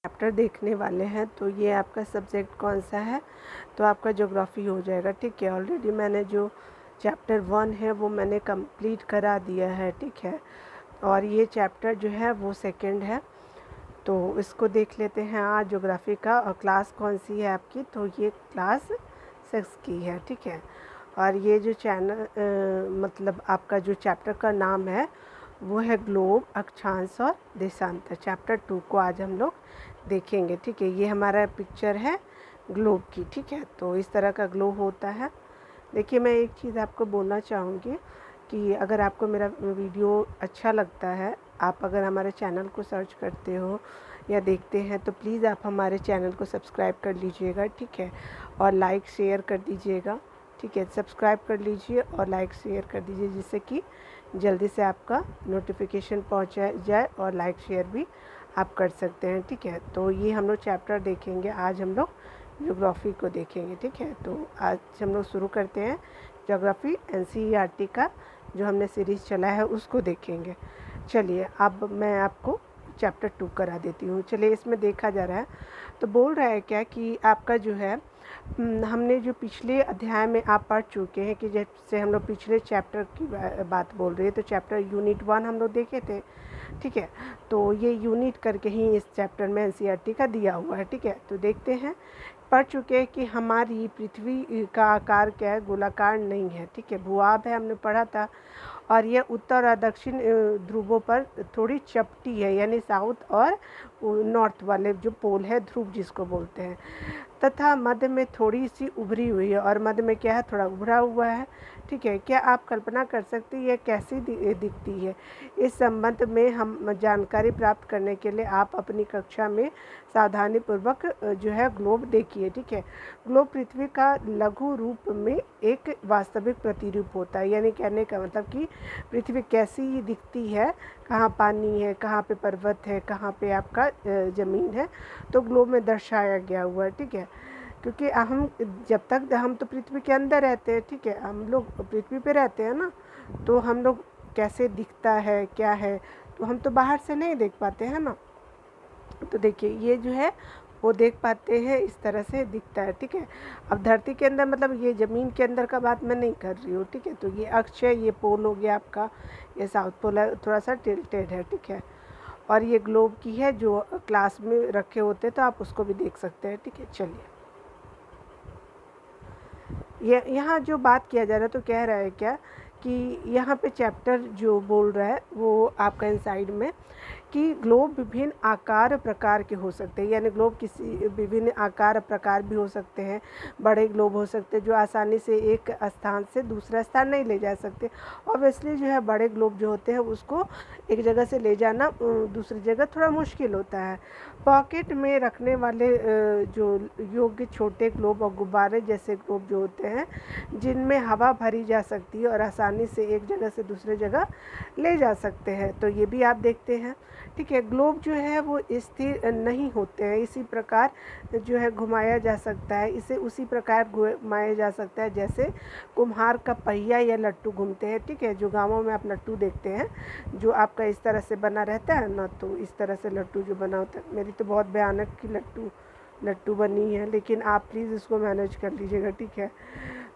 Chapter देखने वाले हैं। तो ये आपका सब्जेक्ट कौन सा है? तो आपका ज्योग्राफी हो जाएगा। ठीक है, ऑलरेडी मैंने जो चैप्टर 1 है वो मैंने कंप्लीट करा दिया है। ठीक है, और ये चैप्टर जो है वो सेकंड है, तो इसको देख लेते हैं आज ज्योग्राफी का। और क्लास कौन सी है आपकी? तो ये क्लास 6 की है। ठीक है, और ये जो चैनल मतलब आपका जो चैप्टर का नाम है वो है ग्लोब, अक्षांश और देशांतर। चैप्टर 2 को आज हम लोग देखेंगे। ठीक है, ये हमारा पिक्चर है ग्लोब की। ठीक है, तो इस तरह का ग्लोब होता है। देखिए, मैं एक चीज़ आपको बोलना चाहूँगी कि अगर आपको मेरा वीडियो अच्छा लगता है, आप अगर हमारे चैनल को सर्च करते हो या देखते हैं, तो प्लीज़ आप हमारे चैनल को सब्सक्राइब कर लीजिएगा। ठीक है, और लाइक शेयर कर दीजिएगा। ठीक है, सब्सक्राइब कर लीजिए और लाइक शेयर कर दीजिए, जिससे कि जल्दी से आपका नोटिफिकेशन पहुंच जाए, और लाइक शेयर भी आप कर सकते हैं। ठीक है, तो ये हम लोग चैप्टर देखेंगे। आज हम लोग ज्योग्राफी को देखेंगे। ठीक है, तो आज हम लोग शुरू करते हैं ज्योग्राफी NCERT का जो हमने सीरीज़ चला है उसको देखेंगे। चलिए, अब मैं आपको चैप्टर 2 करा देती हूँ। चलिए, इसमें देखा जा रहा है तो बोल रहा है क्या कि आपका जो है हमने जो पिछले अध्याय में आप पढ़ चुके हैं कि जैसे हम लोग पिछले चैप्टर की बात बोल रहे हैं, तो चैप्टर यूनिट 1 हम लोग देखे थे। ठीक है, तो ये यूनिट करके ही इस चैप्टर में NCERT का दिया हुआ है। ठीक है, तो देखते हैं। पढ़ चुके हैं कि हमारी पृथ्वी का आकार क्या है? गोलाकार नहीं है। ठीक है, भूभाग है, हमने पढ़ा था। और यह उत्तर और दक्षिण ध्रुवों पर थोड़ी चपटी है, यानी साउथ और नॉर्थ वाले जो पोल है, ध्रुव जिसको बोलते हैं, तथा मध्य में थोड़ी सी उभरी हुई है। और मध्य में क्या है? थोड़ा उभरा हुआ है। ठीक है, क्या आप कल्पना कर सकते हैं यह कैसी दिखती है? इस संबंध में हम जानकारी प्राप्त करने के लिए आप अपनी कक्षा में सावधानीपूर्वक जो है ग्लोब देखिए। ठीक है, ग्लोब पृथ्वी का लघु रूप में एक वास्तविक प्रतिरूप होता है। यानी कहने का मतलब कि पृथ्वी कैसी दिखती है, कहाँ पानी है, कहाँ पे पर्वत है, कहाँ पे आपका ज़मीन है, तो ग्लोब में दर्शाया गया हुआ है। ठीक है, क्योंकि हम जब तक हम तो पृथ्वी के अंदर रहते हैं। ठीक है, हम लोग पृथ्वी पे रहते हैं ना, तो हम लोग कैसे दिखता है, क्या है, तो हम तो बाहर से नहीं देख पाते हैं ना। तो देखिए, ये जो है वो देख पाते हैं, इस तरह से दिखता है। ठीक है, अब धरती के अंदर मतलब ये ज़मीन के अंदर का बात मैं नहीं कर रही हूँ। ठीक है, तो ये अक्ष है, ये पोल हो गया आपका, ये साउथ पोल है, थोड़ा सा टिल्टेड है। ठीक है, और ये ग्लोब की है जो क्लास में रखे होते हैं, तो आप उसको भी देख सकते हैं। ठीक है, चलिए, ये यहाँ जो बात किया जा रहा है, तो कह रहा है क्या कि यहाँ पे चैप्टर जो बोल रहा है वो आपका इनसाइड में कि ग्लोब विभिन्न आकार प्रकार के हो सकते हैं। यानी ग्लोब किसी विभिन्न आकार प्रकार भी हो सकते हैं। बड़े ग्लोब हो सकते हैं जो आसानी से एक स्थान से दूसरा स्थान नहीं ले जा सकते। ऑब्वियसली जो है बड़े ग्लोब जो होते हैं उसको एक जगह से ले जाना दूसरी जगह थोड़ा मुश्किल होता है। पॉकेट में रखने वाले जो योग्य छोटे ग्लोब और गुब्बारे जैसे ग्लोब जो होते हैं, जिनमें हवा भरी जा सकती है और आसानी से एक जगह से दूसरे जगह ले जा सकते हैं, तो ये भी आप देखते हैं। ठीक है, ग्लोब जो है वो स्थिर नहीं होते हैं, इसी प्रकार जो है घुमाया जा सकता है, इसे उसी प्रकार घुमाया जा सकता है जैसे कुम्हार का पहिया या लट्टू घूमते हैं। ठीक है, जो गाँवों में आप लट्टू देखते हैं जो आपका इस तरह से बना रहता है ना, तो इस तरह से लट्टू जो बना होता है, मेरी तो बहुत भयानक की लट्टू बनी है, लेकिन आप प्लीज़ इसको मैनेज कर लीजिएगा। ठीक है,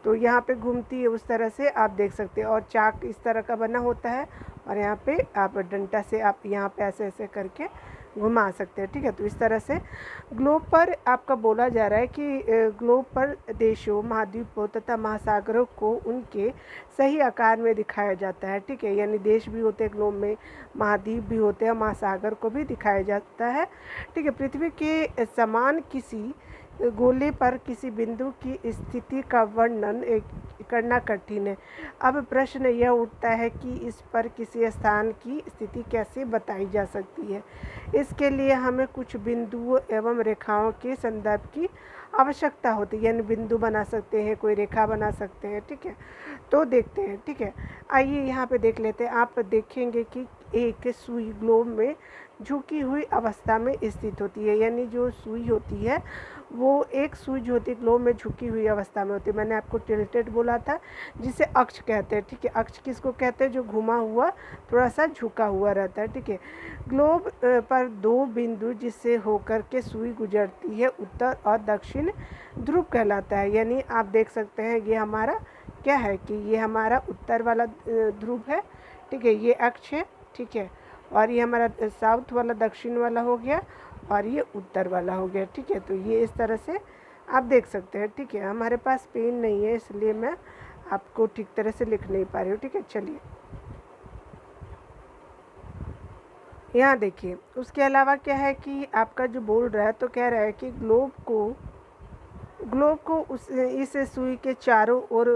तो यहाँ पे घूमती है, उस तरह से आप देख सकते हैं। और चाक इस तरह का बना होता है, और यहाँ पे आप डंडा से आप यहाँ पे ऐसे ऐसे करके घुमा सकते हैं। ठीक है, तो इस तरह से ग्लोब पर आपका बोला जा रहा है कि ग्लोब पर देशों, महाद्वीपों तथा महासागरों को उनके सही आकार में दिखाया जाता है। ठीक है, यानी देश भी होते हैं ग्लोब में, महाद्वीप भी होते हैं, महासागर को भी दिखाया जाता है। ठीक है, पृथ्वी के समान किसी गोले पर किसी बिंदु की स्थिति का वर्णन करना कठिन है। अब प्रश्न यह उठता है कि इस पर किसी स्थान की स्थिति कैसे बताई जा सकती है। इसके लिए हमें कुछ बिंदुओं एवं रेखाओं के संदर्भ की आवश्यकता होती है, यानी बिंदु बना सकते हैं, कोई रेखा बना सकते हैं। ठीक है, तो देखते हैं। ठीक है, आइए यहाँ पे देख लेते हैं। आप देखेंगे कि एक सुई ग्लोब में झुकी हुई अवस्था में स्थित होती है, यानी जो सुई होती है वो एक सुई जो होती है ग्लोब में झुकी हुई अवस्था में होती है। मैंने आपको टिल्टेड बोला था, जिसे अक्ष कहते हैं, ठीक है। अक्ष किसको कहते हैं? जो घुमा हुआ थोड़ा सा झुका हुआ रहता है, ठीक है। ग्लोब पर दो बिंदु जिससे होकर के सुई गुजरती है उत्तर और दक्षिण ध्रुव कहलाता है। यानी आप देख सकते हैं ये हमारा क्या है कि ये हमारा उत्तर वाला ध्रुव है, ठीक है, ये अक्ष है, ठीक है। और ये हमारा साउथ वाला दक्षिण वाला हो गया और ये उत्तर वाला हो गया, ठीक है। तो ये इस तरह से आप देख सकते हैं, ठीक है। हमारे पास पेन नहीं है इसलिए मैं आपको ठीक तरह से लिख नहीं पा रही हूँ, ठीक है। चलिए यहाँ देखिए, उसके अलावा क्या है कि आपका जो बोल रहा है तो कह रहा है कि ग्लोब को उस इस सुई के चारों ओर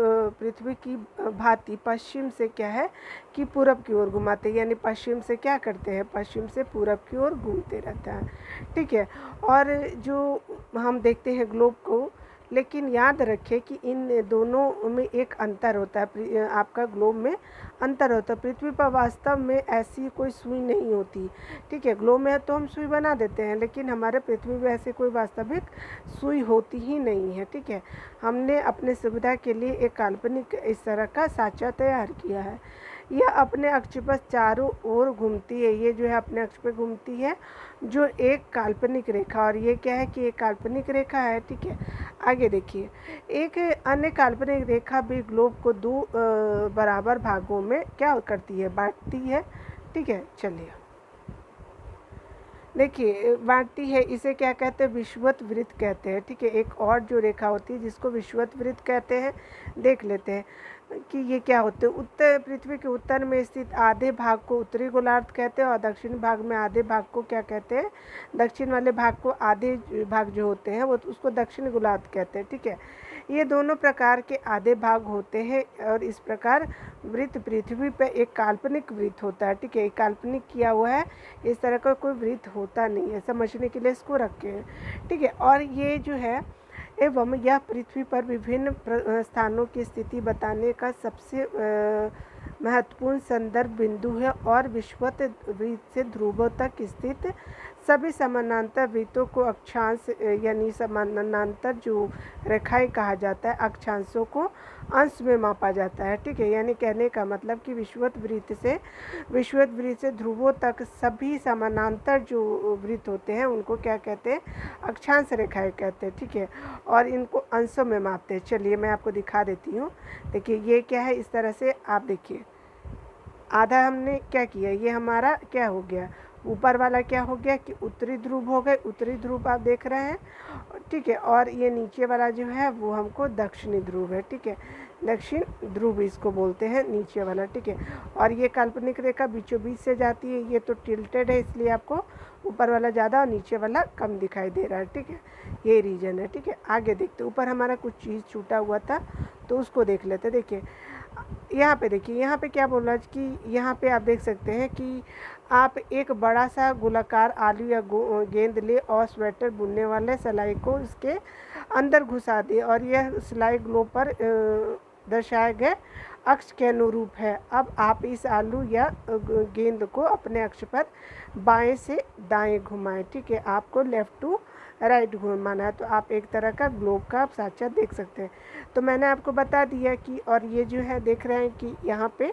पृथ्वी की भांति पश्चिम से क्या है कि पूरब की ओर घुमाते हैं, यानी पश्चिम से क्या करते हैं? पश्चिम से पूरब की ओर घूमते रहता है, ठीक है। और जो हम देखते हैं ग्लोब को, लेकिन याद रखें कि इन दोनों में एक अंतर होता है, आपका ग्लोब में अंतर होता है। पृथ्वी पर वास्तव में ऐसी कोई सुई नहीं होती, ठीक है। ग्लोब में तो हम सुई बना देते हैं, लेकिन हमारे पृथ्वी में ऐसी कोई वास्तविक सुई होती ही नहीं है, ठीक है। हमने अपने सुविधा के लिए एक काल्पनिक इस तरह का साँचा तैयार किया है। यह अपने अक्ष पर चारों ओर घूमती है, ये जो है अपने अक्ष पर घूमती है, जो एक काल्पनिक रेखा, और ये क्या है कि एक काल्पनिक रेखा है, ठीक है। आगे देखिए, एक अन्य काल्पनिक रेखा भी ग्लोब को दो बराबर भागों में क्या करती है? बांटती है, ठीक है। चलिए देखिए, बांटती है, इसे क्या कहते हैं? विषुवत वृत्त कहते हैं, ठीक है। एक और जो रेखा होती है जिसको विषुवत वृत्त कहते हैं, देख लेते हैं कि ये क्या होते हैं। उत्तर पृथ्वी के उत्तर में स्थित आधे भाग को उत्तरी गोलार्ध कहते हैं और दक्षिण भाग में आधे भाग को क्या कहते हैं? दक्षिण वाले भाग को, आधे भाग जो होते हैं वो उसको दक्षिण गोलार्ध कहते हैं, ठीक है। ये दोनों प्रकार के आधे भाग होते हैं और इस प्रकार वृत्त पृथ्वी पर एक काल्पनिक वृत्त होता है, ठीक है। काल्पनिक किया हुआ है, इस तरह का कोई वृत्त होता नहीं है, समझने के लिए इसको रखे हैं, ठीक है। और ये जो है एवं यह पृथ्वी पर विभिन्न स्थानों की स्थिति बताने का सबसे महत्वपूर्ण संदर्भ बिंदु है और विषुवत वृत्त से ध्रुवों तक स्थित सभी समानांतर वृत्तों को अक्षांश यानी समानांतर जो रेखाएं कहा जाता है, अक्षांशों को अंश में मापा जाता है, ठीक है। यानी कहने का मतलब कि विषुवत वृत्त से ध्रुवों तक सभी समानांतर जो वृत्त होते हैं उनको क्या कहते हैं? अक्षांश रेखाएं कहते हैं, ठीक है। और इनको अंशों में मापते हैं। चलिए मैं आपको दिखा देती हूँ। देखिए ये क्या है, इस तरह से आप देखिए, आधा हमने क्या किया, ये हमारा क्या हो गया, ऊपर वाला क्या हो गया कि उत्तरी ध्रुव हो गए, उत्तरी ध्रुव आप देख रहे हैं, ठीक है। और ये नीचे वाला जो है वो हमको दक्षिणी ध्रुव है, ठीक है। दक्षिण ध्रुव इसको बोलते हैं, नीचे वाला, ठीक है। और ये काल्पनिक रेखा बीचों बीच से जाती है, ये तो टिल्टेड है इसलिए आपको ऊपर वाला ज़्यादा और नीचे वाला कम दिखाई दे रहा है, ठीक है। ये रीजन है, ठीक है। आगे देखते, ऊपर हमारा कुछ चीज़ छूटा हुआ था तो उसको देख लेते। देखिए यहाँ पे, देखिए यहाँ पे क्या बोल रहा है कि यहाँ पे आप देख सकते हैं कि आप एक बड़ा सा गोलाकार आलू या गेंद ले और स्वेटर बुनने वाले सिलाई को इसके अंदर घुसा दे और यह सिलाई ग्लोब पर दर्शाए गए अक्ष के अनुरूप है। अब आप इस आलू या गेंद को अपने अक्ष पर बाएं से दाएं घुमाएं, ठीक है। आपको लेफ़्ट टू राइट घुमाना है, तो आप एक तरह का ग्लोब का आप साँचा देख सकते हैं। तो मैंने आपको बता दिया कि, और ये जो है देख रहे हैं कि यहाँ पे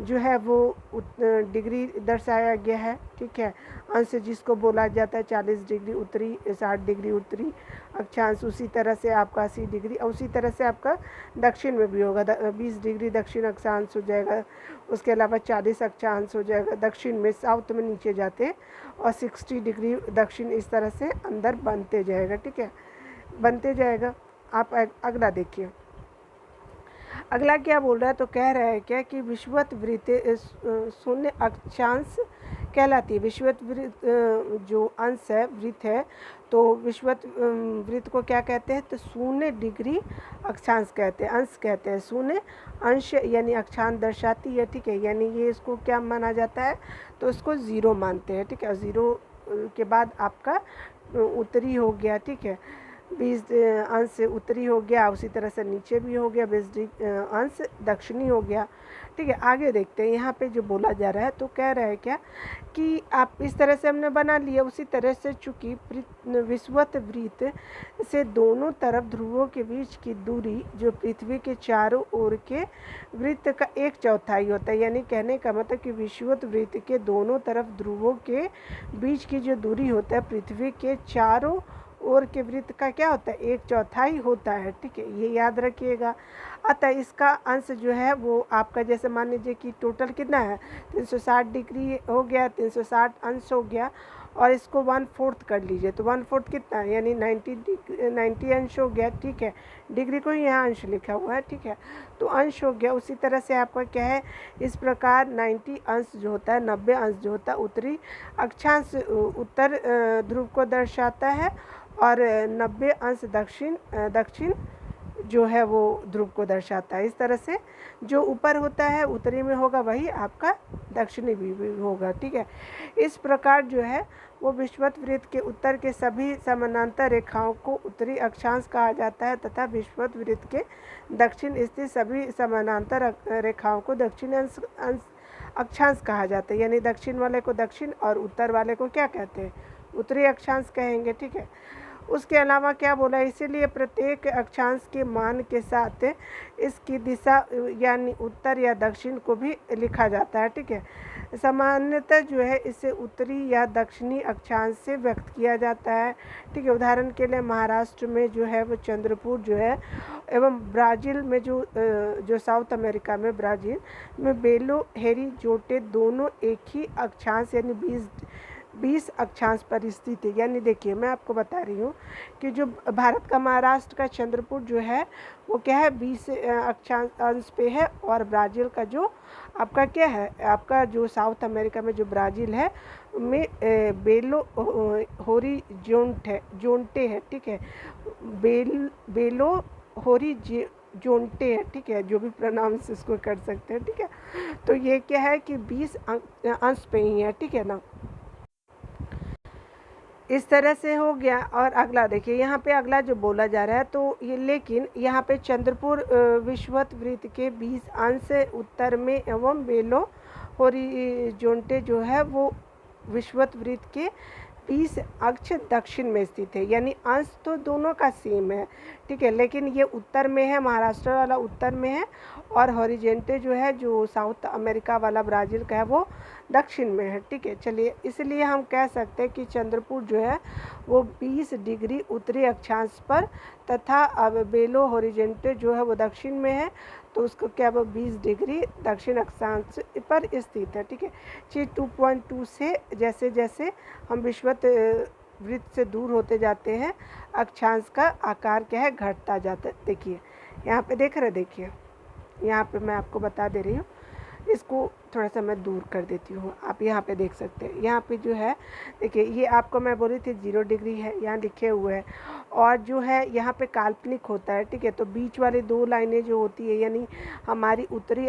जो है वो डिग्री दर्शाया गया है, ठीक है। अंश जिसको बोला जाता है 40 डिग्री उत्तरी, 60 डिग्री उत्तरी अक्षांश, उसी तरह से आपका 80 डिग्री, और उसी तरह से आपका दक्षिण में भी होगा, 20 डिग्री दक्षिण अक्षांश हो जाएगा। उसके अलावा 40 अक्षांश हो जाएगा दक्षिण में, साउथ में नीचे जाते हैं, और 60 डिग्री दक्षिण, इस तरह से अंदर बनते जाएगा, ठीक है, बनते जाएगा। आप अगला देखिए, अगला क्या बोल रहा है, तो कह रहा है क्या कि विषुवत वृत्त शून्य अक्षांश कहलाती है। विषुवत वृत्त जो अंश है, वृत्त है, तो विषुवत वृत्त को क्या कहते हैं? तो शून्य डिग्री अक्षांश कहते हैं, अंश कहते हैं। शून्य अंश यानी अक्षांश दर्शाती है, ठीक है। यानी ये इसको क्या माना जाता है? तो इसको ज़ीरो मानते हैं, ठीक है। ज़ीरो के बाद आपका उत्तरी हो गया, ठीक है। 20 अंश उत्तरी हो गया, उसी तरह से नीचे भी हो गया 20 अंश दक्षिणी हो गया। ठीक है, आगे देखते हैं यहाँ पे जो बोला जा रहा है। तो कह रहा है क्या कि आप इस तरह से हमने बना लिया, उसी तरह से चूंकि विषुवत वृत्त से दोनों तरफ ध्रुवों के बीच की दूरी जो पृथ्वी के चारों ओर के वृत्त का 1/4 होता है, यानी कहने का मतलब कि विषुवत वृत्त के दोनों तरफ ध्रुवों के बीच की जो दूरी होता है पृथ्वी के चारों ओर के वृत्त का क्या होता है, 1/4 होता है। ठीक है, ये याद रखिएगा। अतः इसका अंश जो है वो आपका, जैसे मान लीजिए कि टोटल कितना है 360 डिग्री हो गया, 360 अंश हो गया, और इसको 1/4 कर लीजिए तो 1/4 कितना है, यानी 90 अंश हो गया। ठीक है, डिग्री को ही यहाँ अंश लिखा हुआ है। ठीक है, तो अंश हो गया। उसी तरह से आपका क्या है, इस प्रकार 90 अंश जो होता है, 90 अंश जो होता है उत्तरी अक्षांश उत्तर ध्रुव को दर्शाता है, और 90 अंश दक्षिण जो है वो ध्रुव को दर्शाता है। इस तरह से जो ऊपर होता है उत्तरी में होगा वही आपका दक्षिणी भी होगा। ठीक है, इस प्रकार जो है वो विषुवत वृत्त के उत्तर के सभी समानांतर रेखाओं को उत्तरी अक्षांश कहा जाता है, तथा विषुवत वृत्त के दक्षिण स्थित सभी समानांतर रेखाओं को दक्षिण अक्षांश कहा जाता है, यानी दक्षिण वाले को दक्षिण और उत्तर वाले को क्या कहते हैं, उत्तरी अक्षांश कहेंगे। ठीक है, उसके अलावा क्या बोला, इसीलिए प्रत्येक अक्षांश के मान के साथ इसकी दिशा यानी उत्तर या दक्षिण को भी लिखा जाता है। ठीक है, सामान्यतः जो है इसे उत्तरी या दक्षिणी अक्षांश से व्यक्त किया जाता है। ठीक है, उदाहरण के लिए महाराष्ट्र में जो है वो चंद्रपुर जो है, एवं ब्राज़ील में जो साउथ अमेरिका में ब्राज़ील में बेलो होरिज़ोंटे दोनों एक ही अक्षांश यानी 20 अक्षांश पर स्थित है। यानी देखिए मैं आपको बता रही हूँ कि जो भारत का महाराष्ट्र का चंद्रपुर जो है वो क्या है 20 अक्षांश पे है, और ब्राज़ील का जो आपका क्या है, आपका जो साउथ अमेरिका में जो ब्राज़ील है में बेलो होरिज़ोंटे है। ठीक है, बेलो होरिज़ोंटे है। ठीक है, जो भी प्रोनाउंस इसको कर सकते हैं। ठीक है, तो ये क्या है कि 20 अंश पे ही है। ठीक है ना, इस तरह से हो गया। और अगला देखिए यहाँ पे अगला जो बोला जा रहा है, तो ये लेकिन यहाँ पे चंद्रपुर विषुवत वृत्त के 20 अंश उत्तर में एवं बेलो होरिज़ोंटे जो है वो विषुवत वृत्त के 20 अक्ष दक्षिण में स्थित है, यानी अंश तो दोनों का सेम है। ठीक है, लेकिन ये उत्तर में है, महाराष्ट्र वाला उत्तर में है, और होरिज़ोंटे जो है जो साउथ अमेरिका वाला ब्राज़ील का है वो दक्षिण में है। ठीक है, चलिए इसलिए हम कह सकते हैं कि चंद्रपुर जो है वो 20 डिग्री उत्तरी अक्षांश पर, तथा अब बेलो होरिज़ोंटे जो है वो दक्षिण में है, तो उसको क्या वो 20 डिग्री दक्षिण अक्षांश पर स्थित है। ठीक है, चीज 2.2 से जैसे जैसे हम विषुवत वृत्त से दूर होते जाते हैं अक्षांश का आकार क्या है, घटता जाता है। देखिए यहाँ पे देख रहे, देखिए यहाँ पे मैं आपको बता दे रही हूँ, इसको थोड़ा सा मैं दूर कर देती हूँ, आप यहाँ पे देख सकते हैं। यहाँ पे जो है देखिए, ये आपको मैं बोली थी 0 डिग्री है, यहाँ लिखे हुए हैं, और जो है यहाँ पे काल्पनिक होता है। ठीक है, तो बीच वाली 2 लाइनें जो होती है यानी हमारी उत्तरी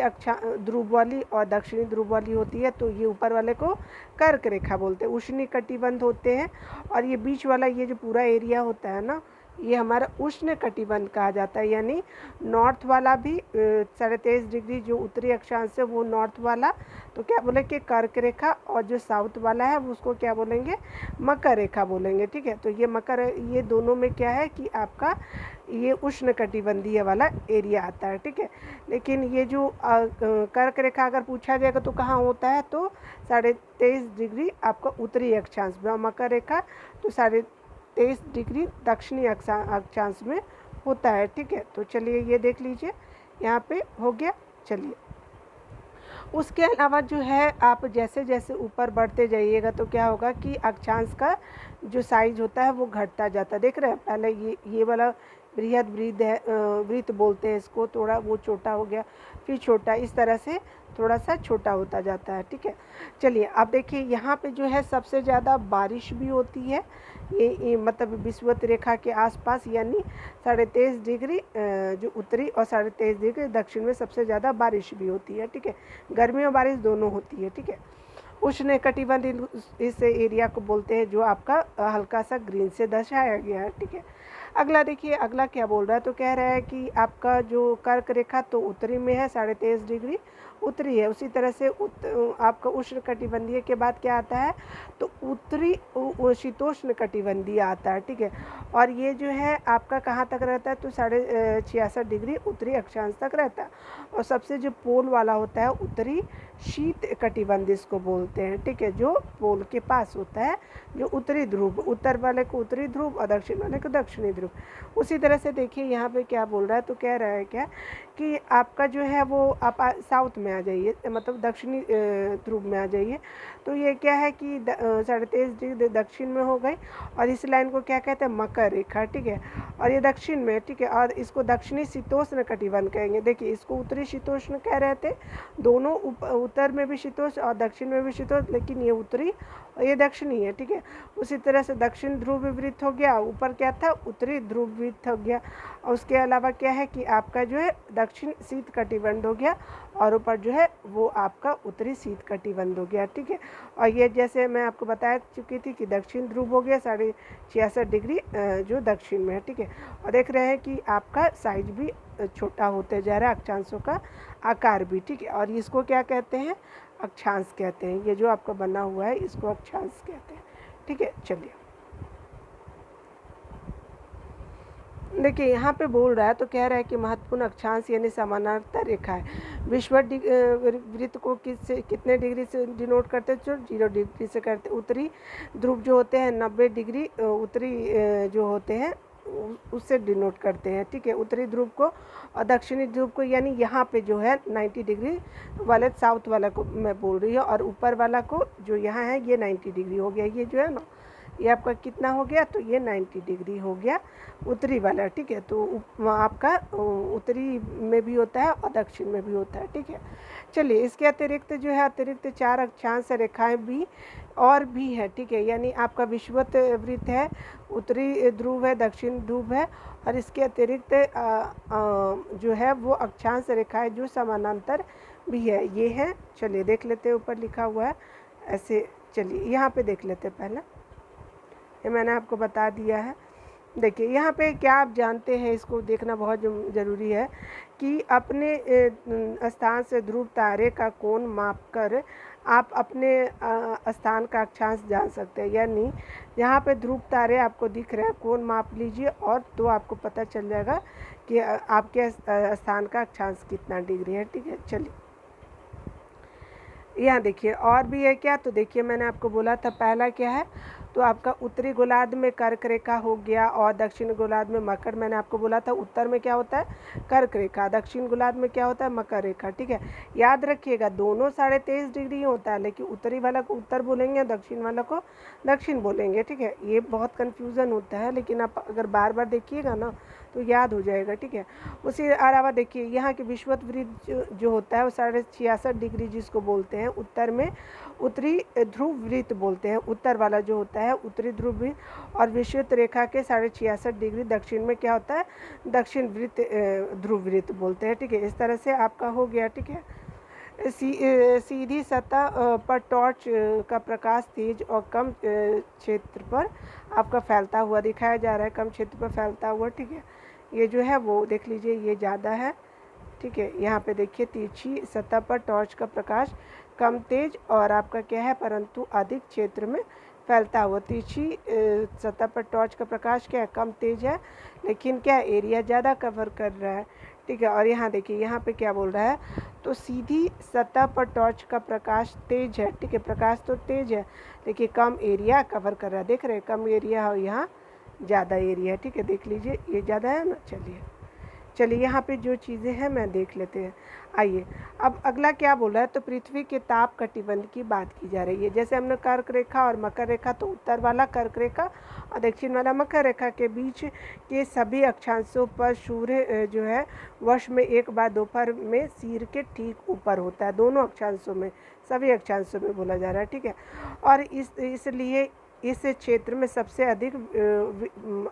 ध्रुव वाली और दक्षिणी ध्रुव वाली होती है, तो ये ऊपर वाले को कर्क रेखा बोलते हैं, उष्ण कटिबंध होते हैं। और ये बीच वाला ये जो पूरा एरिया होता है ना, ये हमारा उष्ण कटिबंध कहा जाता है, यानी नॉर्थ वाला भी 23.5 डिग्री जो उत्तरी अक्षांश है वो नॉर्थ वाला, तो क्या बोलेंगे कर्क रेखा, और जो साउथ वाला है वो उसको क्या बोलेंगे, मकर रेखा बोलेंगे। ठीक है, तो ये मकर, ये दोनों में क्या है कि आपका ये उष्ण कटिबंधीय वाला एरिया आता है। ठीक है, लेकिन ये जो कर्क रेखा अगर पूछा जाएगा तो कहाँ होता है, तो 23.5 डिग्री आपका उत्तरी अक्षांश में, और मकर रेखा तो 23 डिग्री दक्षिणी अक्षांश में होता है। ठीक है, तो चलिए ये देख लीजिए यहाँ पे हो गया। चलिए उसके अलावा जो है आप जैसे जैसे ऊपर बढ़ते जाइएगा तो क्या होगा कि अक्षांश का जो साइज होता है वो घटता जाता है। देख रहे हैं, पहले ये वाला बृहद वृत्त है, वृत्त बोलते हैं इसको, थोड़ा वो छोटा हो गया, फिर छोटा, इस तरह से थोड़ा सा छोटा होता जाता है। ठीक है, चलिए अब देखिए यहाँ पे जो है सबसे ज़्यादा बारिश भी होती है, ये मतलब विषुवत रेखा के आसपास, यानी 23.5 डिग्री जो उत्तरी और 23.5 डिग्री दक्षिण में सबसे ज़्यादा बारिश भी होती है। ठीक है, गर्मी और बारिश दोनों होती है। ठीक है, उष्ण कटिबंध इस एरिया को बोलते हैं जो आपका हल्का सा ग्रीन से दर्शाया गया है। ठीक है, अगला देखिए, अगला क्या बोल रहा है, तो कह रहा है कि आपका जो कर्क रेखा तो उत्तरी में है, 23.5 डिग्री उत्तरी है। उसी तरह से आपका उष्णकटिबंधीय के बाद क्या आता है, तो उत्तरी शीतोष्ण कटिबंधीय आता है, ठीक है। और ये जो है आपका कहाँ तक रहता है, तो 66.5 डिग्री उत्तरी अक्षांश तक रहता है। और सबसे जो पोल वाला होता है उत्तरी शीत कटिबंध इसको बोलते हैं, ठीक है, जो पोल के पास होता है, जो उत्तरी ध्रुव, उत्तर वाले को उत्तरी ध्रुव और दक्षिण वाले को दक्षिणी ध्रुव। उसी तरह से देखिए यहाँ पे क्या बोल रहा है, तो कह रहा है क्या कि आपका जो है वो आप साउथ में आ जाइए, मतलब दक्षिणी ध्रुव में आ जाइए। तो ये क्या है कि 23.5 डिग्री दक्षिण में हो गई। और इस लाइन को क्या कहते हैं, मकर रेखा, ठीक है। और ये दक्षिण में, ठीक है, और इसको दक्षिणी शीतोष्ण कटिबंध कहेंगे। देखिए इसको उत्तरी शीतोष्ण कह रहे थे, दोनों उत्तर में भी शीतोष्ण और दक्षिण में भी शीतोष्ण, लेकिन ये उत्तरी और ये दक्षिणी है, ठीक है। उसी तरह से दक्षिण ध्रुव विवृत हो गया, ऊपर क्या था, उत्तरी ध्रुव विवृत हो गया। और उसके अलावा क्या है कि आपका जो है दक्षिण शीत कटिबंध हो गया, और ऊपर जो है वो आपका उत्तरी शीत कटिबंध हो गया, ठीक है। और ये जैसे मैं आपको बता चुकी थी कि दक्षिण ध्रुव हो गया 66.5 डिग्री जो दक्षिण में है, ठीक है। और देख रहे हैं कि आपका साइज भी छोटा होते जा रहा है, अक्षांशों का आकार भी, ठीक है। और इसको क्या कहते हैं, अक्षांश कहते हैं। ये जो आपका बना हुआ है इसको अक्षांश कहते हैं, ठीक है। चलिए देखिए यहाँ पे बोल रहा है, तो कह रहा है कि महत्वपूर्ण अक्षांश यानी समानांतर रेखा है। विषुवत वृत्त को कितने डिग्री से डिनोट करते हैं, जो 0 डिग्री से करते हैं। उत्तरी ध्रुव जो होते हैं 90 डिग्री उत्तरी जो होते हैं उससे डिनोट करते हैं, ठीक है, उत्तरी ध्रुव को। और दक्षिणी ध्रुव को यानी यहाँ पे जो है 90 डिग्री वाले साउथ वाला को मैं बोल रही हूँ, और ऊपर वाला को जो यहाँ है ये 90 डिग्री हो गया। ये जो है ना, ये आपका कितना हो गया, तो ये 90 डिग्री हो गया उत्तरी वाला, ठीक है। तो आपका उत्तरी में भी होता है और दक्षिण में भी होता है, ठीक है। चलिए इसके अतिरिक्त जो है अतिरिक्त 4 अक्षांश रेखाएं भी और भी है, ठीक है। यानी आपका विषुवत वृत्त है, उत्तरी ध्रुव है, दक्षिण ध्रुव है, और इसके अतिरिक्त जो है वो अक्षांश रेखाएं जो समानांतर भी है, ये है। चलिए देख लेते हैं, ऊपर लिखा हुआ है ऐसे। चलिए यहाँ पे देख लेते हैं, पहले ये मैंने आपको बता दिया है। देखिए यहाँ पे क्या आप जानते हैं, इसको देखना बहुत ज़रूरी है कि अपने स्थान से ध्रुव तारे का कोण मापकर आप अपने स्थान का अक्षांश जान सकते हैं। यानी यहाँ पे ध्रुव तारे आपको दिख रहे हैं, कोण माप लीजिए और तो आपको पता चल जाएगा कि आपके स्थान का अक्षांश कितना डिग्री है, ठीक है। चलिए यहाँ देखिए और भी है क्या, तो देखिए मैंने आपको बोला था पहला क्या है, तो आपका उत्तरी गोलार्ध में कर्क रेखा हो गया, और दक्षिण गोलार्ध में मकर। मैंने आपको बोला था उत्तर में क्या होता है, कर्क रेखा, दक्षिण गोलार्ध में क्या होता है, मकर रेखा, ठीक है। याद रखिएगा दोनों 23.5 डिग्री होता है, लेकिन उत्तरी वाला को उत्तर बोलेंगे, दक्षिण वाला को दक्षिण बोलेंगे, ठीक है। ये बहुत कन्फ्यूज़न होता है, लेकिन आप अगर बार बार देखिएगा ना तो याद हो जाएगा, ठीक है। उसी अलावा देखिए यहाँ के विषुवत वृत्त जो होता है वो 66.5 डिग्री जिसको बोलते हैं उत्तर में, उत्तरी ध्रुव वृत्त बोलते हैं उत्तर वाला जो होता है उत्तरी ध्रुव वृत्त। और विषुवत रेखा के 66.5 डिग्री दक्षिण में क्या होता है, दक्षिण वृत्त ध्रुव वृत्त बोलते हैं, ठीक है। इस तरह से आपका हो गया, ठीक है। सीधी सतह पर टॉर्च का प्रकाश तेज और कम क्षेत्र पर आपका फैलता हुआ दिखाया जा रहा है, कम क्षेत्र पर फैलता हुआ, ठीक है। ये जो है वो देख लीजिए, ये ज़्यादा है, ठीक है। यहाँ पे देखिए तिरछी सतह पर टॉर्च का प्रकाश कम तेज और आपका क्या है, परंतु अधिक क्षेत्र में फैलता हुआ। तिरछी सतह पर टॉर्च का प्रकाश क्या है, कम तेज है, लेकिन क्या एरिया ज़्यादा कवर कर रहा है, ठीक है। और यहाँ देखिए यहाँ पे क्या बोल रहा है, तो सीधी सतह पर टॉर्च का प्रकाश तेज है, ठीक है, प्रकाश तो तेज है लेकिन कम एरिया कवर कर रहा है। देख रहे हैं कम एरिया और यहाँ ज़्यादा एरिया है, ठीक है। देख लीजिए ये ज़्यादा है ना। चलिए यहाँ पे जो चीज़ें हैं मैं देख लेते हैं। आइए अब अगला क्या बोला है, तो पृथ्वी के ताप कटिबंध की बात की जा रही है। जैसे हमने कर्क रेखा और मकर रेखा, तो उत्तर वाला कर्क रेखा और दक्षिण वाला मकर रेखा के बीच के सभी अक्षांशों पर सूर्य जो है वर्ष में एक बार दोपहर में सिर के ठीक ऊपर होता है। दोनों अक्षांशों में, सभी अक्षांशों में बोला जा रहा है, ठीक है। और इसलिए इस क्षेत्र में सबसे अधिक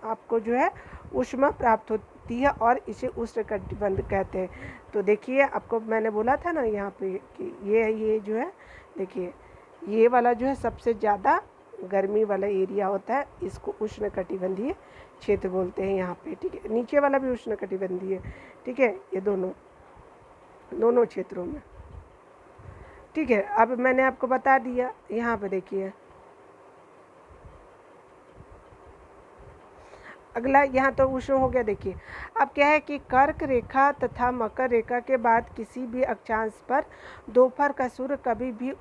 आपको जो है ऊष्मा प्राप्त होती है और इसे उष्णकटिबंध कहते हैं। तो देखिए आपको मैंने बोला था ना यहाँ पे कि ये जो है देखिए ये वाला जो है सबसे ज़्यादा गर्मी वाला एरिया होता है, इसको उष्णकटिबंधीय क्षेत्र बोलते हैं यहाँ पे, ठीक है। नीचे वाला भी उष्णकटिबंधीय, ठीक है, ये दोनों क्षेत्रों में, ठीक है। अब मैंने आपको बता दिया, यहाँ पे देखिए अगला, यहाँ तो उष्ण हो गया। देखिए अब क्या है कि कर्क रेखा तथा मकर रेखा के बाद किसी भी अक्षांश पर दोपहर का सूर्य कभी भी